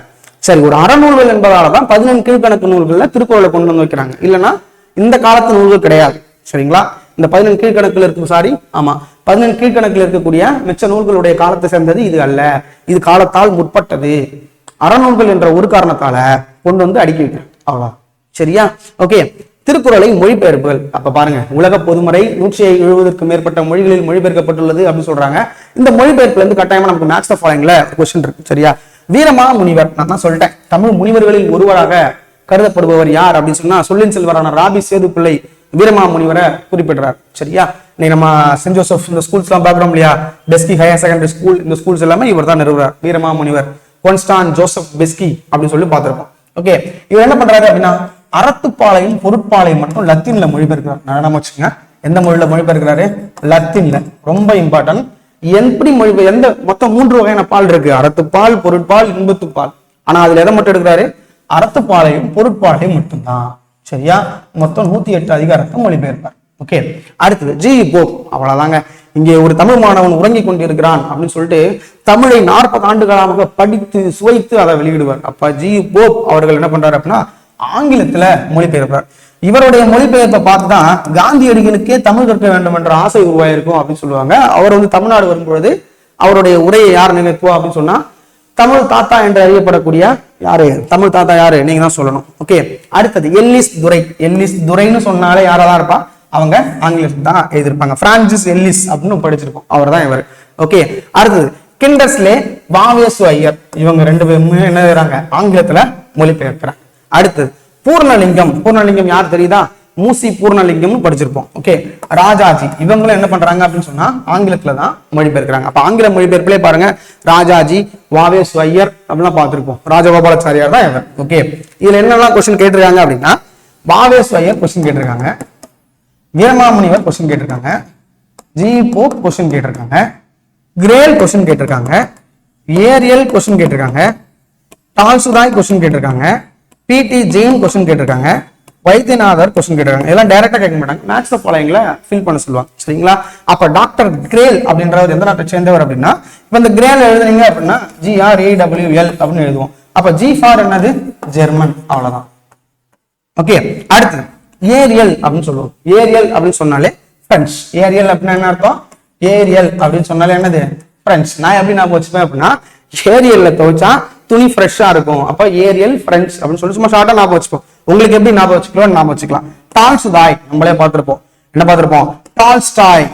சரி ஒரு அறநூல்கள் என்பதாலதான் 14 கீழ்க்கணக்கு நூல்கள்ல திருக்குறளை கொண்டு வந்து வைக்கிறாங்க. இல்லைன்னா இந்த காலத்து நூல்கள் கிடையாது. சரிங்களா? இந்த 14 கீழ்க்கணக்கில் இருக்கு. சாரி, ஆமா, 14 கீழ்க்கணக்கில் இருக்கக்கூடிய மிச்ச நூல்களுடைய காலத்தை சேர்ந்தது இது அல்ல. இது காலத்தால் முற்பட்டது. அறநூல்கள் என்ற ஒரு காரணத்தால கொண்டு வந்து அடுக்கி வைக்கிறேன், அவ்வளவு. சரியா? ஓகே, திருக்குறளை மொழிபெயர்ப்புகள். அப்ப பாருங்க, உலக பொதுமறை 170க்கும் மேற்பட்ட மொழிகளில் மொழிபெயர்க்கப்பட்டுள்ளது அப்படின்னு சொல்றாங்க. இந்த மொழிபெயர்ப்புல இருந்து கட்டாயமா நமக்கு மேட்ச் ஆஃப் ஃபாலோயிங்ல கொஸ்டின் இருக்கு. சரியா? வீரமா முனிவர், நான் தான் சொல்லிட்டேன், தமிழ் முனிவர்களில் ஒருவராக கருதப்படுபவர் யார் அப்படின்னு சொன்னா சொல்லின் செல்வரான ராபி சேது பிள்ளை வீரமா முனிவரை குறிப்பிடுறார். சரியா? இன்னைக்கு நம்ம சென்ட் ஜோசப் இந்த ஸ்கூல்ஸ் எல்லாம் பாக்குறோம் இல்லையா, பெஸ்கி ஹையர் செகண்டரி ஸ்கூல், இந்த ஸ்கூல்ஸ் எல்லாமே இவர் தான் நிறுவுறார். வீரமா முனிவர் கொன்ஸ்டான் ஜோசப் பெஸ்கி அப்படின்னு சொல்லி பார்த்திருப்போம். ஓகே, இவர் என்ன பண்றாரு அப்படின்னா அறத்துப்பாளையும் பொருட்பாளையும் மட்டும் லத்தீன்ல மொழிபெயர்க்கிறார். நான் வச்சுங்க, எந்த மொழியில மொழிபெயர்க்கிறாரு? லத்தீன்ல. ரொம்ப இம்பார்ட்டன்ட். எப்படி மொழிபெயர் எந்த மொத்தம் 3 வகையான பால் இருக்கு, அறத்துப்பால், பொருட்பால், இன்பத்துப்பால். ஆனா அதுல எதை மட்டும் எடுக்கிறாரு? அறத்துப்பாளையும் பொருட்பாளையும் மட்டும்தான். சரியா? மொத்தம் 108 அதிகாரத்தை மொழிபெயர்ப்பார். ஓகே, அடுத்தது ஜி போப். அவ்வளவுதாங்க. இங்கே ஒரு தமிழ் மாணவன் உறங்கி கொண்டிருக்கிறான் அப்படின்னு சொல்லிட்டு தமிழை 40 ஆண்டுகளாக படித்து சுவைத்து அதை வெளியிடுவார். அப்ப ஜி போப் அவர்கள் என்ன பண்றாரு அப்படின்னா ஆங்கிலத்துல மொழிபெயர்ப்பார். இவருடைய மொழிபெயர்ப்பை பார்த்துதான் காந்தியடிகளுக்கே தமிழ் கற்க வேண்டும் என்ற ஆசை உருவாயிருக்கும் அப்படின்னு சொல்லுவாங்க. அவர் வந்து தமிழ்நாடு வரும்பொழுது அவருடைய உரையை யார் நினைப்போம் அப்படின்னு சொன்னா தமிழ் தாத்தா என்று அறியப்படக்கூடிய யாரு? தமிழ் தாத்தா யாரு? நீங்க தான் சொல்லணும். ஓகே, அடுத்தது எல்லிஸ் துரை. எல்லிஸ் துரைன்னு சொன்னாலே யாராதான் இருப்பா? அவங்க ஆங்கிலத்தில் தான் எழுதியிருப்பாங்க. பிரான்சிஸ் எல்லிஸ் அப்படின்னு படிச்சிருக்கோம், அவர் தான் இவர். ஓகே, அடுத்தது கிண்டர்ஸ்லே, வாவேசு ஐயர். இவங்க 2 பேருமே என்ன செய்றாங்க? ஆங்கிலத்துல மொழிபெயர்க்கிறாங்க. அடுத்தது பூர்ணலிங்கம். பூர்ணலிங்கம் யார் தெரியுதா? மூசி பூர்ணலிங்கம்னு படிச்சிருப்போம். ஓகே, ராஜாஜி. இவங்களும் என்ன பண்றாங்க அப்படின்னு சொன்னா ஆங்கிலத்துல தான் மொழிபெயர்க்கிறாங்க. அப்ப ஆங்கில மொழிபெயர்ப்பிலே பாருங்க, ராஜாஜி, வாவேசு ஐயர் அப்படிலாம் பார்த்திருப்போம். ராஜகோபாலாச்சாரியார் தான் இவர். ஓகே, இதுல என்னெல்லாம் கொஸ்டின் கேட்டிருக்காங்க அப்படின்னா வாவேசு ஐயர் கொஸ்டின் கேட்டிருக்காங்க, வீரமாமுனிவர் கொஸ்டின் கேட்டிருக்காங்க, ஜி போப் கொஸ்டின் கேட்டிருக்காங்க, கிரேல் கொஸ்டின் கேட்டிருக்காங்க, ஏரியல் கொஸ்டின் கேட்டிருக்காங்க, டால்சுதாய் கொஸ்டின் கேட்டிருக்காங்க, பிடி ஜெயின் கொஸ்டின் கேட்டிருக்காங்க, வைத்தியநாதர் கொஸ்டின் கேட்டிருக்காங்க. இதெல்லாம் டைரக்டா கேட்க மாட்டாங்க, மேட்ச் த ஃபாலோயிங்ல ஃபில் பண்ண சொல்லுவாங்க. சரிங்களா? அப்ப டாக்டர் கிரேல் அப்படின்றவர் எந்த நாட்டை சேர்ந்தவர் அப்படின்னா, இப்ப இந்த கிரேல் எழுதுனீங்க அப்படின்னா GRAWL அப்படின்னு எழுதுவோம். அப்ப G ஃபார் என்னது? ஜெர்மன். அவ்வளவுதான். ஓகே. அடுத்து ஏரியல் அப்படின்னு சொல்லுவோம். ஏரியல் அப்படின்னு சொன்னாலே பிரெஞ்சு. ஏரியல் அப்படின்னா என்ன அர்த்தம்? ஏரியல் அப்படின்னு சொன்னாலே என்னது? பிரெஞ்சு. நான் எப்படி ஞாபகம் வச்சுப்பேன் அப்படின்னா, ஏரியல்ல துவைச்சா துணி ஃப்ரெஷ்ஷா இருக்கும். அப்ப ஏரியல் பிரெஞ்சு அப்படின்னு சொல்லி சும்மா ஷார்ட்டா ஞாபகம் வச்சுப்போம். உங்களுக்கு எப்படி ஞாபகம் வச்சுக்கலாம் ஞாபகம் வச்சுக்கலாம். டால்ஸ்டாய் நம்மளே பார்த்திருப்போம். என்ன பார்த்திருப்போம்? டால்ஸ்டாய்.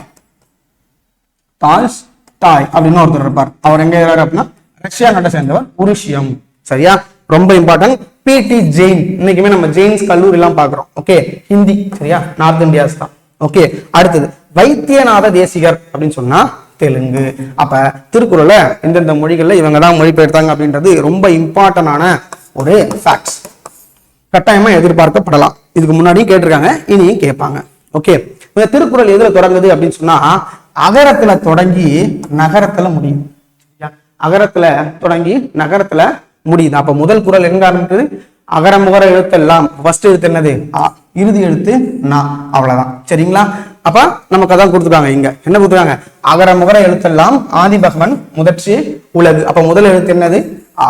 டால்ஸ்டாய் அப்படின்னு ஒருத்தர் இருப்பார். அவர் எங்க இருக்காரு அப்படின்னா ரஷ்யா நாட்டை சேர்ந்தவர், உருஷியம். சரியா? ரொம்ப இம்பார்ட்டன்ட். பிடி ஜெயின். இன்னைக்குமே நம்ம ஜெயின்ஸ் கல்லூரி எல்லாம் பாக்குறோம். ஓகே, ஹிந்தி. சரியா? நார்த் இந்தியாஸ் தான். ஓகே. அடுத்தது வைத்தியநாத தேசிகர் அப்படின்னு சொன்னா தெலுங்கு. அப்ப திருக்குறளை எந்தெந்த மொழிகள்ல இவங்க தான் மொழிபெயர்த்தாங்க அப்படின்றது ரொம்ப இம்பார்ட்டன்டான ஒரு ஃபேக்ட்ஸ். கட்டாயமா எதிர்பார்க்கப்படலாம். இதுக்கு முன்னாடியும் கேட்டிருக்காங்க, இனியும் கேட்பாங்க. ஓகே. இந்த திருக்குறள் எதுல தொடங்குது அப்படின்னு சொன்னா அகரத்துல தொடங்கி நகரத்துல முடியும். அகரத்துல தொடங்கி நகரத்துல முடியுது. அப்ப முதல் குறள் எங்க ஆரம்பிக்குது? அகர முகர எழுத்தெல்லாம். ஃபர்ஸ்ட் எழுத்து என்னது? ஆ. இறுதி எழுத்து நா. அவ்வளவுதான். சரிங்களா? அப்ப நமக்கு அதான் கொடுத்துருக்காங்க. இங்க என்ன கொடுத்துருக்காங்க? அகர முகர எழுத்தெல்லாம் ஆதி பகவன் முதற்று உலகு. அப்ப முதல் எழுத்து என்னது? ஆ.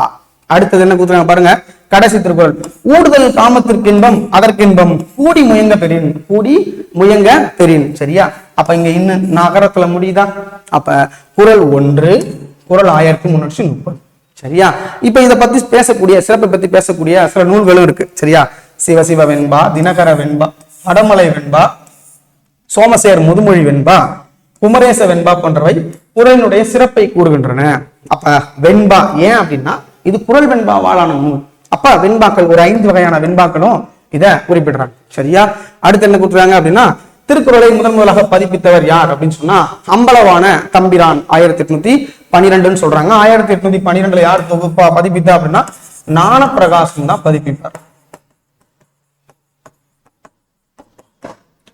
அடுத்தது என்ன கொடுத்துருக்காங்க பாருங்க, கடைசி திருக்குறள். ஊடுதல் காமத்திற்கின்பம் அதற்கின்பம் கூடி முயங்க பெறின். கூடி முயங்க பெறின். சரியா? அப்ப இங்க இன்னும் நகரத்துல முடியுதா? அப்ப குறள் 1, குறள் 1330. சரியா? இப்ப இதை பத்தி பேசக்கூடிய, சிறப்பை பத்தி பேசக்கூடிய சில நூல்களும் இருக்கு. சரியா? சிவசிவ வெண்பா, தினகர வெண்பா, வடமலை வெண்பா, சோமசேர் முதுமொழி வெண்பா, குமரேச வெண்பா போன்றவை குறளினுடைய சிறப்பை கூறுகின்றன. அப்ப வெண்பா ஏன் அப்படின்னா இது குறள் வெண்பாவாலான நூல். அப்ப வெண்பாக்கள் ஒரு 5 வகையான வெண்பாக்களும் இத குறிப்பிடுறாங்க. சரியா? அடுத்து என்ன கொடுத்துறாங்க அப்படின்னா, திருக்குறளை முதலாக பதிப்பித்தவர் யார் அப்படின்னு சொன்னா அம்பலவான தம்பிரான் 1812 சொல்றாங்க. 1812 யார் பதிப்பித்தா அப்படின்னா ஞானப்பிரகாசம் தான் பதிப்பிப்பார்.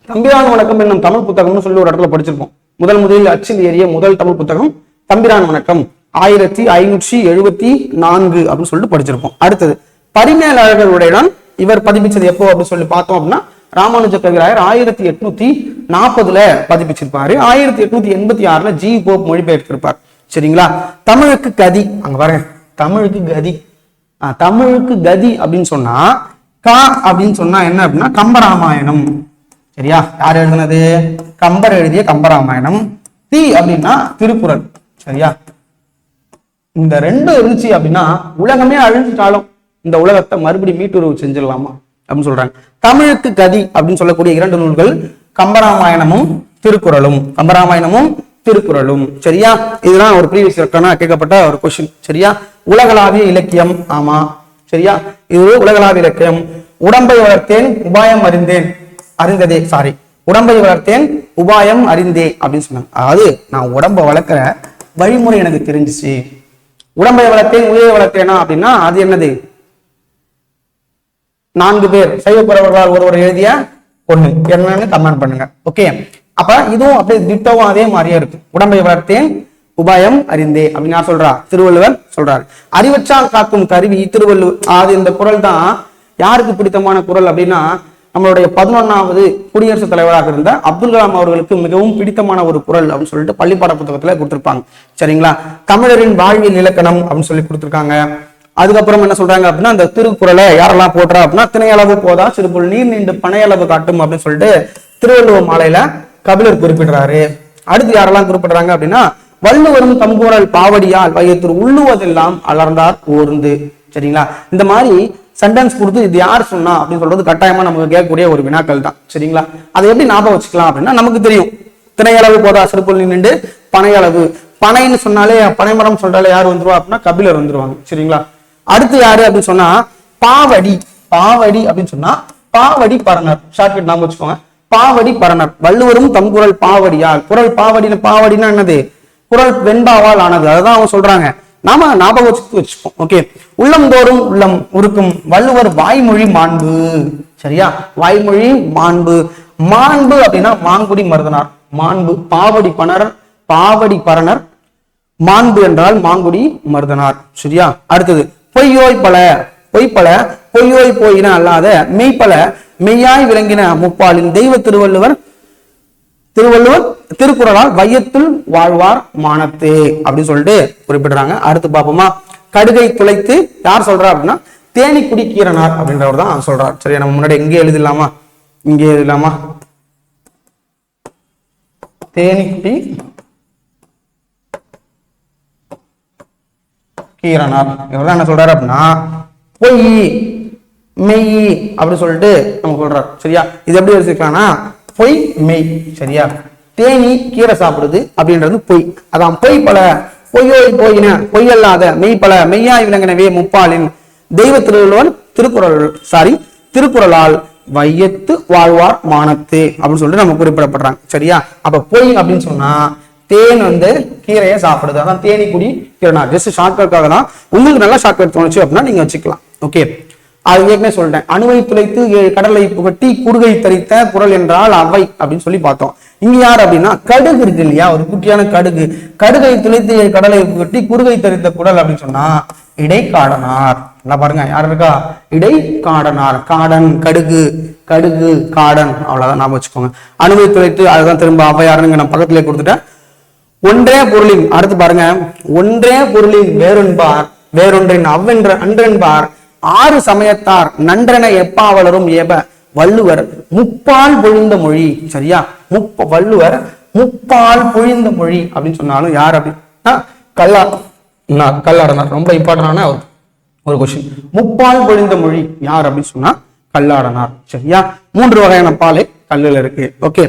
தம்பிரான் வணக்கம் என்னும் தமிழ் புத்தகம்னு சொல்லி ஒரு இடத்துல படிச்சிருப்போம். முதலில் அச்சில் ஏறிய முதல் தமிழ் புத்தகம் தம்பிரான் வணக்கம் 1574 அப்படின்னு சொல்லிட்டு படிச்சிருப்போம். அடுத்தது பரிமேலழகருடன் இவர் பதிப்பிச்சது எப்போ அப்படின்னு சொல்லி பார்த்தோம் அப்படின்னா ராமானுஜ கவிராயர் 1840 பதிப்பிச்சிருப்பாரு. 1886 ஜி போப் மொழிபெயர்த்திருப்பார். சரிங்களா? தமிழுக்கு கதி. அங்க பாருங்க, தமிழுக்கு கதி. தமிழுக்கு கதி அப்படின்னு சொன்னா கா அப்படின்னு சொன்னா என்ன அப்படின்னா கம்பராமாயணம். சரியா? யார் எழுதுனது? கம்பர் எழுதிய கம்பராமாயணம். தி அப்படின்னா திருக்குறள். சரியா? இந்த 2 இருந்துச்சு அப்படின்னா உலகமே அழிஞ்சிட்டாலும் இந்த உலகத்தை மறுபடியும் மீட்டுறவு செஞ்சிடலாமா அப்படின்னு சொல்றாங்க. தமிழுக்கு கதி அப்படின்னு சொல்லக்கூடிய 2 நூல்கள் கம்பராமாயணமும் திருக்குறளும். கம்பராமாயணமும் திருக்குறளும். சரியா? இதுதான் ஒரு ப்ரீவியஸ் கேட்கப்பட்ட ஒரு கொஸ்டின். சரியா? உலகளாவிய இலக்கியம். ஆமா. சரியா? இது உலகளாவிய இலக்கியம். உடம்பை வளர்த்தேன் உபாயம் அறிந்ததே. சாரி, உடம்பை வளர்த்தேன் உபாயம் அறிந்தே அப்படின்னு சொன்னாங்க. அதாவது நான் உடம்பை வளர்க்கிற வழிமுறை எனக்கு தெரிஞ்சிச்சு. உடம்பை வளர்த்தேன் உயிரை வளர்த்தேனா அப்படின்னா அது என்னது? 4 பேர் சைவப்புறவர்களால் ஒருவர் எழுதிய ஒண்ணு என்னன்னு கமெண்ட் பண்ணுங்க. ஓகே. அப்ப இதுவும் அப்படியே திட்டவும் அதே மாதிரியே இருக்கு. உடம்பை வளர்த்தேன் உபாயம் அறிந்தே அப்படின்னு யார் சொல்றா? திருவள்ளுவர் சொல்றாரு. அறிவற்றால் காக்கும் கருவி திருவள்ளுவர். அது இந்த குறள் தான் யாருக்கு பிடித்தமான குறள் அப்படின்னா நம்மளுடைய 11வது குடியரசுத் தலைவராக இருந்த அப்துல் கலாம் அவர்களுக்கு மிகவும் பிடித்தமான ஒரு குறள் அப்படின்னு சொல்லிட்டு பள்ளிப்பாட புத்தகத்துல கொடுத்திருப்பாங்க. சரிங்களா? தமிழரின் வாழ்வியல் இலக்கணம் அப்படின்னு சொல்லி கொடுத்திருக்காங்க. அதுக்கப்புறம் என்ன சொல்றாங்க அப்படின்னா அந்த திருக்குறளை யாரெல்லாம் போடுறா அப்படின்னா திணையளவு போதா சிறுபுல் நீர் நீண்டு பனையளவு காட்டும் அப்படின்னு சொல்லிட்டு திருவள்ளுவர் மாலையில கபிலர் குறிப்பிடுறாரு. அடுத்து யாரெல்லாம் குறிப்பிடுறாங்க அப்படின்னா வள்ளுவரும் தம்பூரல் பாவடியால் வையத்தூர் உள்ளுவதெல்லாம் அலர்ந்தார் ஓர்ந்து. சரிங்களா? இந்த மாதிரி சென்டென்ஸ் கொடுத்து இது யார் சொன்னா அப்படின்னு சொல்றது கட்டாயமா நமக்கு கேட்கக்கூடிய ஒரு வினாக்கள் தான். சரிங்களா? அதை எப்படி ஞாபகம் வச்சுக்கலாம் அப்படின்னா நமக்கு தெரியும் திணையளவு போதா சிறுபுல் நீண்டு பனையளவு. பனைன்னு சொன்னாலே பனைமரம் சொல்றாலே யார் வந்துருவா அப்படின்னா கபிலர் வந்துருவாங்க. சரிங்களா? அடுத்து யாரு அப்படின்னு சொன்னா பாவடி. பாவடி அப்படின்னு சொன்னா பாவடி பரணர். ஷார்ட்கட் ஞாபகம் வச்சுக்கோங்க. பாவடி பரணர். வள்ளுவரும் தம் குறள் பாவடியால். குறள் பாவடினா என்னது? குறள் வெண்பாவால் ஆனது. அதுதான் அவங்க சொல்றாங்க. நாம ஞாபகம் வச்சுப்போம். ஓகே. உள்ளந்தோறும் உள்ளம் உருக்கும் வள்ளுவர் வாய்மொழி மாண்பு. சரியா? வாய்மொழி மாண்பு. மாண்பு அப்படின்னா மாங்குடி மருதனார். மாண்பு பாவடி பணர் பாவடி பரணர். மாண்பு என்றால் மாங்குடி மருதனார். சரியா? அடுத்தது பொய்யோய் பல பொய்ப்பல பொய்யோய் போயின அல்லாத மெய்ப்பல மெய்யாய் விளங்கின முப்பாலின் தெய்வ திருவள்ளுவர் திருக்குறளால் வையத்துள் வாழ்வார் மானத்தே அப்படின்னு சொல்லிட்டு குறிப்பிடுறாங்க. அடுத்து பார்ப்போமா, கடுகை துளைத்து யார் சொல்றா அப்படின்னா தேனிக்குடி கீரனார் அப்படின்றவர் தான் சொல்றார். சரியா, நம்ம முன்னாடி எங்கே எழுதிடலாமா, இங்கே எழுதலாமா, தேனிக்குடி கீரனார் இவர் என்ன சொல்றாரு அப்படின்னா பொய் மெய் அப்படின்னு சொல்லிட்டு நம்ம சொல்றாரு. சரியா, இது எப்படி வச்சுக்கலாம்னா பொய் மெய். சரியா, தேனி கீரை சாப்பிடுது அப்படின்றது பொய், அதான் பொய் பல பொய்யோய் போயின பொய்யல்லாத மெய் பல மெய்யாய் விளங்கினவே முப்பாலின் தெய்வ திருவள்ளுவர் திருக்குறளால் வையத்து வாழ்வார் மானத்து அப்படின்னு சொல்லிட்டு நம்ம குறிப்பிடப்படுறாங்க. சரியா, அப்ப பொய் அப்படின்னு சொன்னா தேன் கீரையை சாப்பிடுது, அதான் தேனிக்குடி கீரனார். ஜஸ்ட் ஷார்ட்கட்காக தான், உங்களுக்கு நல்லா ஷார்ட்கட் தோணுச்சு அப்படின்னா நீங்க வச்சுக்கலாம். ஓகே, அது ஏற்கனவே சொல்லிட்டேன். அணுவை துளைத்து கடலை புகட்டி குறுகை தரித்த குறள் என்றால் அவை அப்படின்னு சொல்லி பார்த்தோம். இங்க யார் அப்படின்னா கடுகு இருக்கு இல்லையா, ஒரு குட்டியான கடுகு, கடுகை துளைத்து கடலை புகட்டி குறுகை தரித்த குறள் அப்படின்னு சொன்னா இடைக்காடனார். நல்லா பாருங்க, யார் இருக்கா, இடைக்காடனார். காடன் கடுகு, கடுகு காடன், அவ்வளவுதான் ஞாபகம் வச்சுக்கோங்க. அணுவை துளைத்து அதுதான் திரும்ப அவையாருங்க நான் பக்கத்திலே கொடுத்துட்டேன். ஒன்றே பொருளின், அடுத்து பாருங்க, ஒன்றே பொருளின் வேறொன்றின் அவ்வென்ற அன்றென்பார் ஆறு சமயத்தார் நன்றென எப்பாவலரும் ஏப வள்ளுவர் முப்பால் பொழிந்த மொழி. சரியா, வள்ளுவர் முப்பால் பொழிந்த மொழி அப்படின்னு சொன்னாலும் யார் அப்படின்னா கல்லாடனார். ரொம்ப இம்பார்ட்டன்டான ஒரு கொஸ்டின். முப்பால் பொழிந்த மொழி யார் அப்படின்னு சொன்னா கல்லாடனார். சரியா, 3 வகையான பாலை கல்லுல இருக்கு. ஓகே,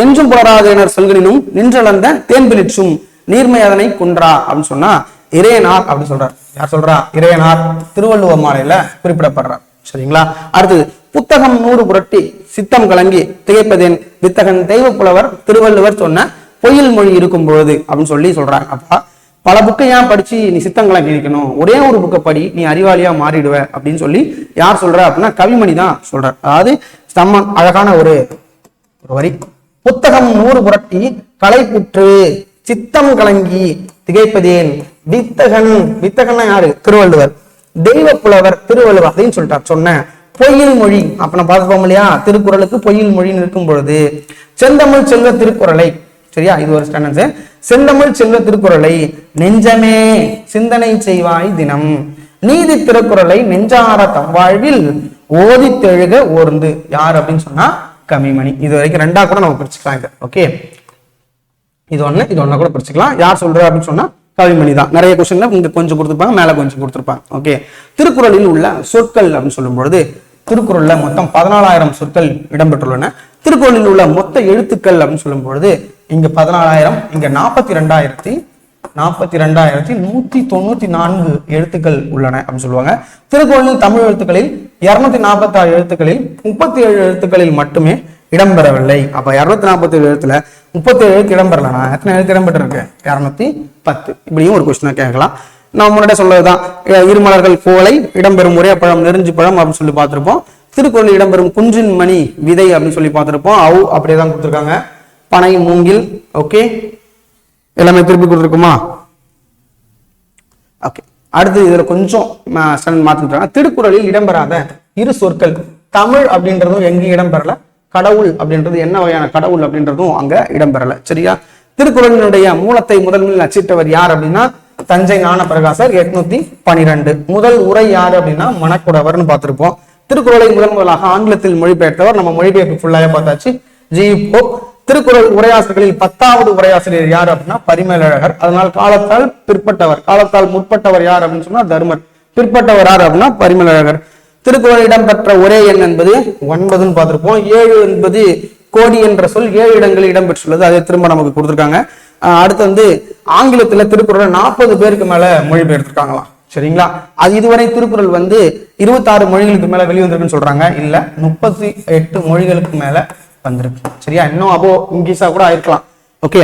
என்றும் புலராதேனர் சொல்கினும் நின்றளந்த தேன்பிலிச்சும் நீர்மையதனை குன்றா அப்படின்னு சொன்னா இறையனார் அப்படின்னு சொல்றார். யார் சொல்றா, இறையனார். திருவள்ளுவர் மாலையில குறிப்பிடப்படுறார். சரிங்களா, அடுத்தது புத்தகம் 100 புரட்டி சித்தம் கலங்கி திகைப்பதேன் வித்தகன் தெய்வ புலவர் திருவள்ளுவர் சொன்ன பொய்யில் மொழி இருக்கும் பொழுது அப்படின்னு சொல்லி சொல்றாங்க. அப்பா பல புக்கை ஏன் படிச்சு நீ சித்தம் கலங்கி இருக்கணும், ஒரே ஒரு புக்கை படி நீ அறிவாளியா மாறிடுவ அப்படின்னு சொல்லி யார் சொல்ற அப்படின்னா கவிமணி தான் சொல்றார். அதாவது அழகான ஒரு வரி. புத்தகம் 100 புரட்டி களைப்புற்று சித்தம் கலங்கி திகைப்பதேன் வித்தகன் யாரு, திருவள்ளுவர். தெய்வ புலவர் திருவள்ளுவர் அப்படின்னு சொல்லிட்டார். சொன்ன பொய்யில் மொழி அப்ப நம்ம பார்த்துப்போம் இல்லையா, திருக்குறளுக்கு பொய்யில் மொழின்னு இருக்கும் பொழுது செந்தமிழ் செல்வ திருக்குறளை, சரியா, இது ஒரு ஸ்டாண்டர்ட். செந்தமிழ் செல்வ திருக்குறளை நெஞ்சமே சிந்தனை செய்வாய் தினம் நீதி திருக்குறளை நெஞ்சார தம்வாழ்வில் ஓதித்தெழுக ஓர்ந்து யார் அப்படின்னு சொன்னா கவிமணி. இது வரைக்கும் 2ஆ கூட நம்ம பிரிச்சுக்கலாம் இது. ஓகே, இது ஒண்ணு கூட பிரிச்சுக்கலாம். யார் சொல்ற அப்படின்னு சொன்னா கவிமணி தான். நிறைய கொஸ்டின்ல இங்க கொஞ்சம் கொடுத்துருப்பாங்க, மேல கொஞ்சம் கொடுத்துருப்பாங்க. ஓகே, திருக்குறளில் உள்ள சொற்கள் அப்படின்னு சொல்லும் பொழுது திருக்குறள்ல மொத்தம் 14,000 சொற்கள் இடம்பெற்றுள்ளன. திருக்குறளில் உள்ள மொத்த எழுத்துக்கள் அப்படின்னு சொல்லும் பொழுது இங்க 14,000, இங்க 42,194 எழுத்துக்கள் உள்ளன அப்படின்னு சொல்லுவாங்க. திருக்குறளில் தமிழ் எழுத்துக்களில் 246 எழுத்துக்களில் 37 எழுத்துக்களில் மட்டுமே இடம்பெறவில்லை. அப்ப 247 எழுத்துல 37 எழுத்து இடம்பெறலனா எத்தனை எழுத்து இடம்பெற்றிருக்கு, 210. இப்படியும் ஒரு கொஸ்டின் கேட்கலாம். நான் முன்னாடியே சொல்லதுதான், இருமலர்கள் கோலை இடம்பெறும் ஒரே பழம் நெருஞ்சி பழம் அப்படின்னு சொல்லி பார்த்திருப்போம். திருக்குறளில் இடம்பெறும் குன்றின் மணி விதை அப்படின்னு சொல்லி பார்த்திருப்போம். அப்படியே தான் கொடுத்துருக்காங்க. பனை மூங்கில். ஓகே, எல்லாமே திருப்பி கொடுத்துருக்குமா? ஓகே, அடுத்து இதுல கொஞ்சம் மாத்திட்டாங்க. திருக்குறளில் இடம்பெறாத 2 சொற்கள், தமிழ் அப்படின்றதும் எங்கேயும் இடம்பெறல, கடவுள் அப்படின்றது என்ன வகையான கடவுள் அப்படின்றதும் அங்க இடம்பெறல. சரியா, திருக்குறளினுடைய மூலத்தை முதலில் அச்சிட்டவர் யார் அப்படின்னா தஞ்சை ஞான பிரகாசர் 812. முதல் உரை யாரு அப்படின்னா மணக்குடவர்னு பார்த்திருப்போம். திருக்குறளை முதலாக ஆங்கிலத்தில் மொழிபெயர்த்தவர் நம்ம மொழிபெயர்ப்பு ஃபுல்லாக பார்த்தாச்சு, ஜி போப். திருக்குறள் உரையாசிரியர்களில் 10வது உரையாசிரியர் யார் அப்படின்னா பரிமேலழகர். அதனால் காலத்தால் முற்பட்டவர் யார் அப்படின்னு சொன்னா தர்மர். பிற்பட்டவர் யார் அப்படின்னா பரிமேலழகர். திருக்குறள் இடம்பெற்ற ஒரே எண் என்பது 9ன்னு பார்த்திருப்போம். 7 என்பது கோடி என்ற சொல் 7 இடங்களில் இடம்பெற்றுள்ளது. அதை திரும்ப நமக்கு கொடுத்திருக்காங்க. அடுத்து ஆங்கிலத்துல திருக்குறள் 40 பேருக்கு மேல மொழிபெயர்த்திருக்காங்களாம். சரிங்களா, அது இதுவரை திருக்குறள் 26 மொழிகளுக்கு மேல வெளிவந்திருக்குன்னு சொல்றாங்க. இல்ல, 38 மொழிகளுக்கு மேல வந்திருக்கு. சரியா, இன்னும் அப்போ இங்கிலீஷா கூட ஆயிருக்கலாம். ஓகே,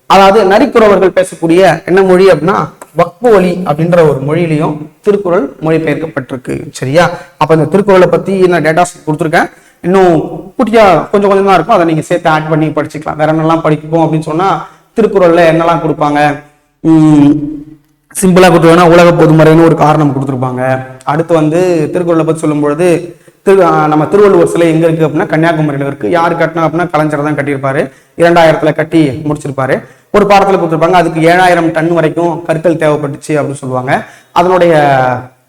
அதாவது நரிக்குறவர்கள் பேசக்கூடிய என்ன மொழி அப்படின்னா வக்பு ஒலி அப்படின்ற ஒரு மொழியிலையும் திருக்குறள் மொழிபெயர்க்கப்பட்டிருக்கு. சரியா, அப்ப இந்த திருக்குறளை பத்தி என்ன டேட்டாஸ் கொடுத்துருக்கேன். இன்னும் குட்டியா கொஞ்சம் தான் இருக்கும், அதை நீங்க சேர்த்து ஆட் பண்ணி படிச்சுக்கலாம். வேற என்னெல்லாம் படிப்போம் அப்படின்னு சொன்னா திருக்குறள்ல என்னெல்லாம் கொடுப்பாங்க, சிம்பிளா கொடுத்துருவாங்கன்னா உலக பொதுமறைன்னு ஒரு காரணம் கொடுத்துருப்பாங்க. அடுத்து வந்து திருக்குறளை பற்றி சொல்லும் பொழுது நம்ம திருவள்ளுவர் சிலை எங்க இருக்கு அப்படின்னா கன்னியாகுமரியில இருக்கு. யாரு கட்டினா அப்படின்னா கலைஞர் தான் கட்டியிருப்பாரு. 2000 கட்டி முடிச்சிருப்பாரு. ஒரு பாடத்துல கொடுத்துருப்பாங்க அதுக்கு 7000 டன் வரைக்கும் கற்கள் தேவைப்பட்டுச்சு அப்படின்னு சொல்லுவாங்க. அதனுடைய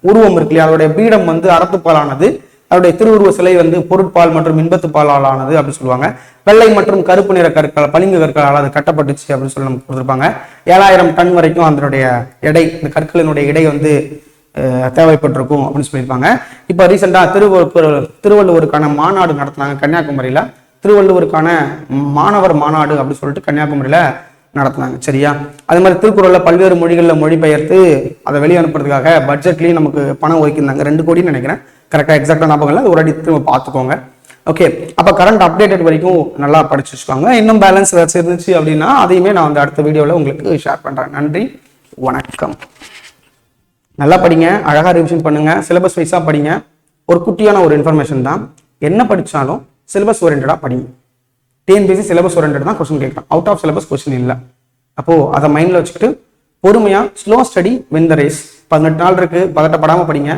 உருவம் இருக்கு இல்லையா, அதனுடைய பீடம் வந்து அறத்துப்பாலானது, அதனுடைய திருவுருவ சிலை வந்து பொருட்பால் மற்றும் இன்பத்துப்பாலால் ஆனது அப்படின்னு சொல்லுவாங்க. வெள்ளை மற்றும் கருப்பு நிற கற்கள் பளிங்கு கற்களால் அது கட்டப்பட்டுச்சு அப்படின்னு சொல்லி நமக்கு கொடுத்துருப்பாங்க. 7000 டன் வரைக்கும் அதனுடைய எடை, இந்த கற்களினுடைய எடை வந்து தேவைப்பட்டிருக்கும் அப்படின்னு சொல்லியிருப்பாங்க. இப்போ ரீசெண்டா திருவள்ளுவருக்கான மாநாடு நடத்தினாங்க கன்னியாகுமரியில. திருவள்ளுவருக்கான மாணவர் மாநாடு அப்படின்னு சொல்லிட்டு கன்னியாகுமரியில நடத்தினாங்க. சரியா? அதே மாதிரி திருக்குறள்ல பல்வேறு மொழிகளில் மொழிபெயர்த்து அதை வெளியே அனுப்புறதுக்காக பட்ஜெட்லயும் நமக்கு பணம் ஒதுக்கியிருந்தாங்க. 2 கோடின்னு நினைக்கிறேன். கரெக்டா எக்ஸாக்டா ஞாபகம் இல்லை, ஒரு அடி திரும்ப பார்த்துக்கோங்க. ஓகே, அப்போ கரண்ட் அப்டேட்டட் வரைக்கும் நல்லா படிச்சு வச்சுக்கோங்க. இன்னும் பேலன்ஸ் ஏதாச்சும் இருந்துச்சு அப்படின்னா அதையுமே நான் வந்து அடுத்த வீடியோவில் உங்களுக்கு ஷேர் பண்றேன். நன்றி, வணக்கம். நல்லா படிங்க, அழகா ரிவிஷன் பண்ணுங்க, சிலபஸ் வைஸா படிங்க. ஒரு குட்டியான ஒரு இன்ஃபர்மேஷன் தான், என்ன படிச்சாலும் சிலபஸ் ஓரியன்டா படிங்க. டிஎன்பிஎஸ்சி சிலபஸ் ஓரியன்டட் தான் கொஸ்டின் கேட்கலாம், அவுட் ஆஃப் சிலபஸ் கொஸ்டின் இல்லை. அப்போ அதை மைண்ட்ல வச்சுக்கிட்டு பொறுமையா slow study win the race. 18 நாள் இருக்கு, பதட்டப்படாம படிங்க.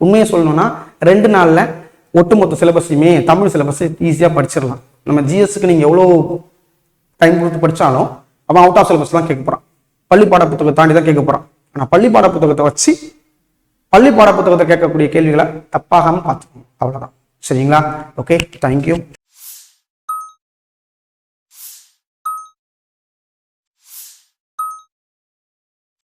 உண்மையை சொல்லணும்னா 2 நாள்ல ஒட்டுமொத்த சிலபஸையுமே தமிழ் சிலபஸ் ஈஸியா படிச்சிடலாம். நம்ம ஜிஎஸ்க்கு நீங்க எவ்வளோ டைம் கொடுத்து படிச்சாலும் அவன் அவுட் ஆஃப் சிலபஸ் தான் கேட்க போறான், பள்ளி பாட புத்தகத்தை தாண்டி தான் கேட்க போறான். ஆனா பள்ளி பாட புத்தகத்தை வச்சு பள்ளி பாட புத்தகத்தை கேட்கக்கூடிய கேள்விகளை தப்பாகாம பார்த்துக்கணும், அவ்வளவுதான். சரிங்களா? Okay, thank you.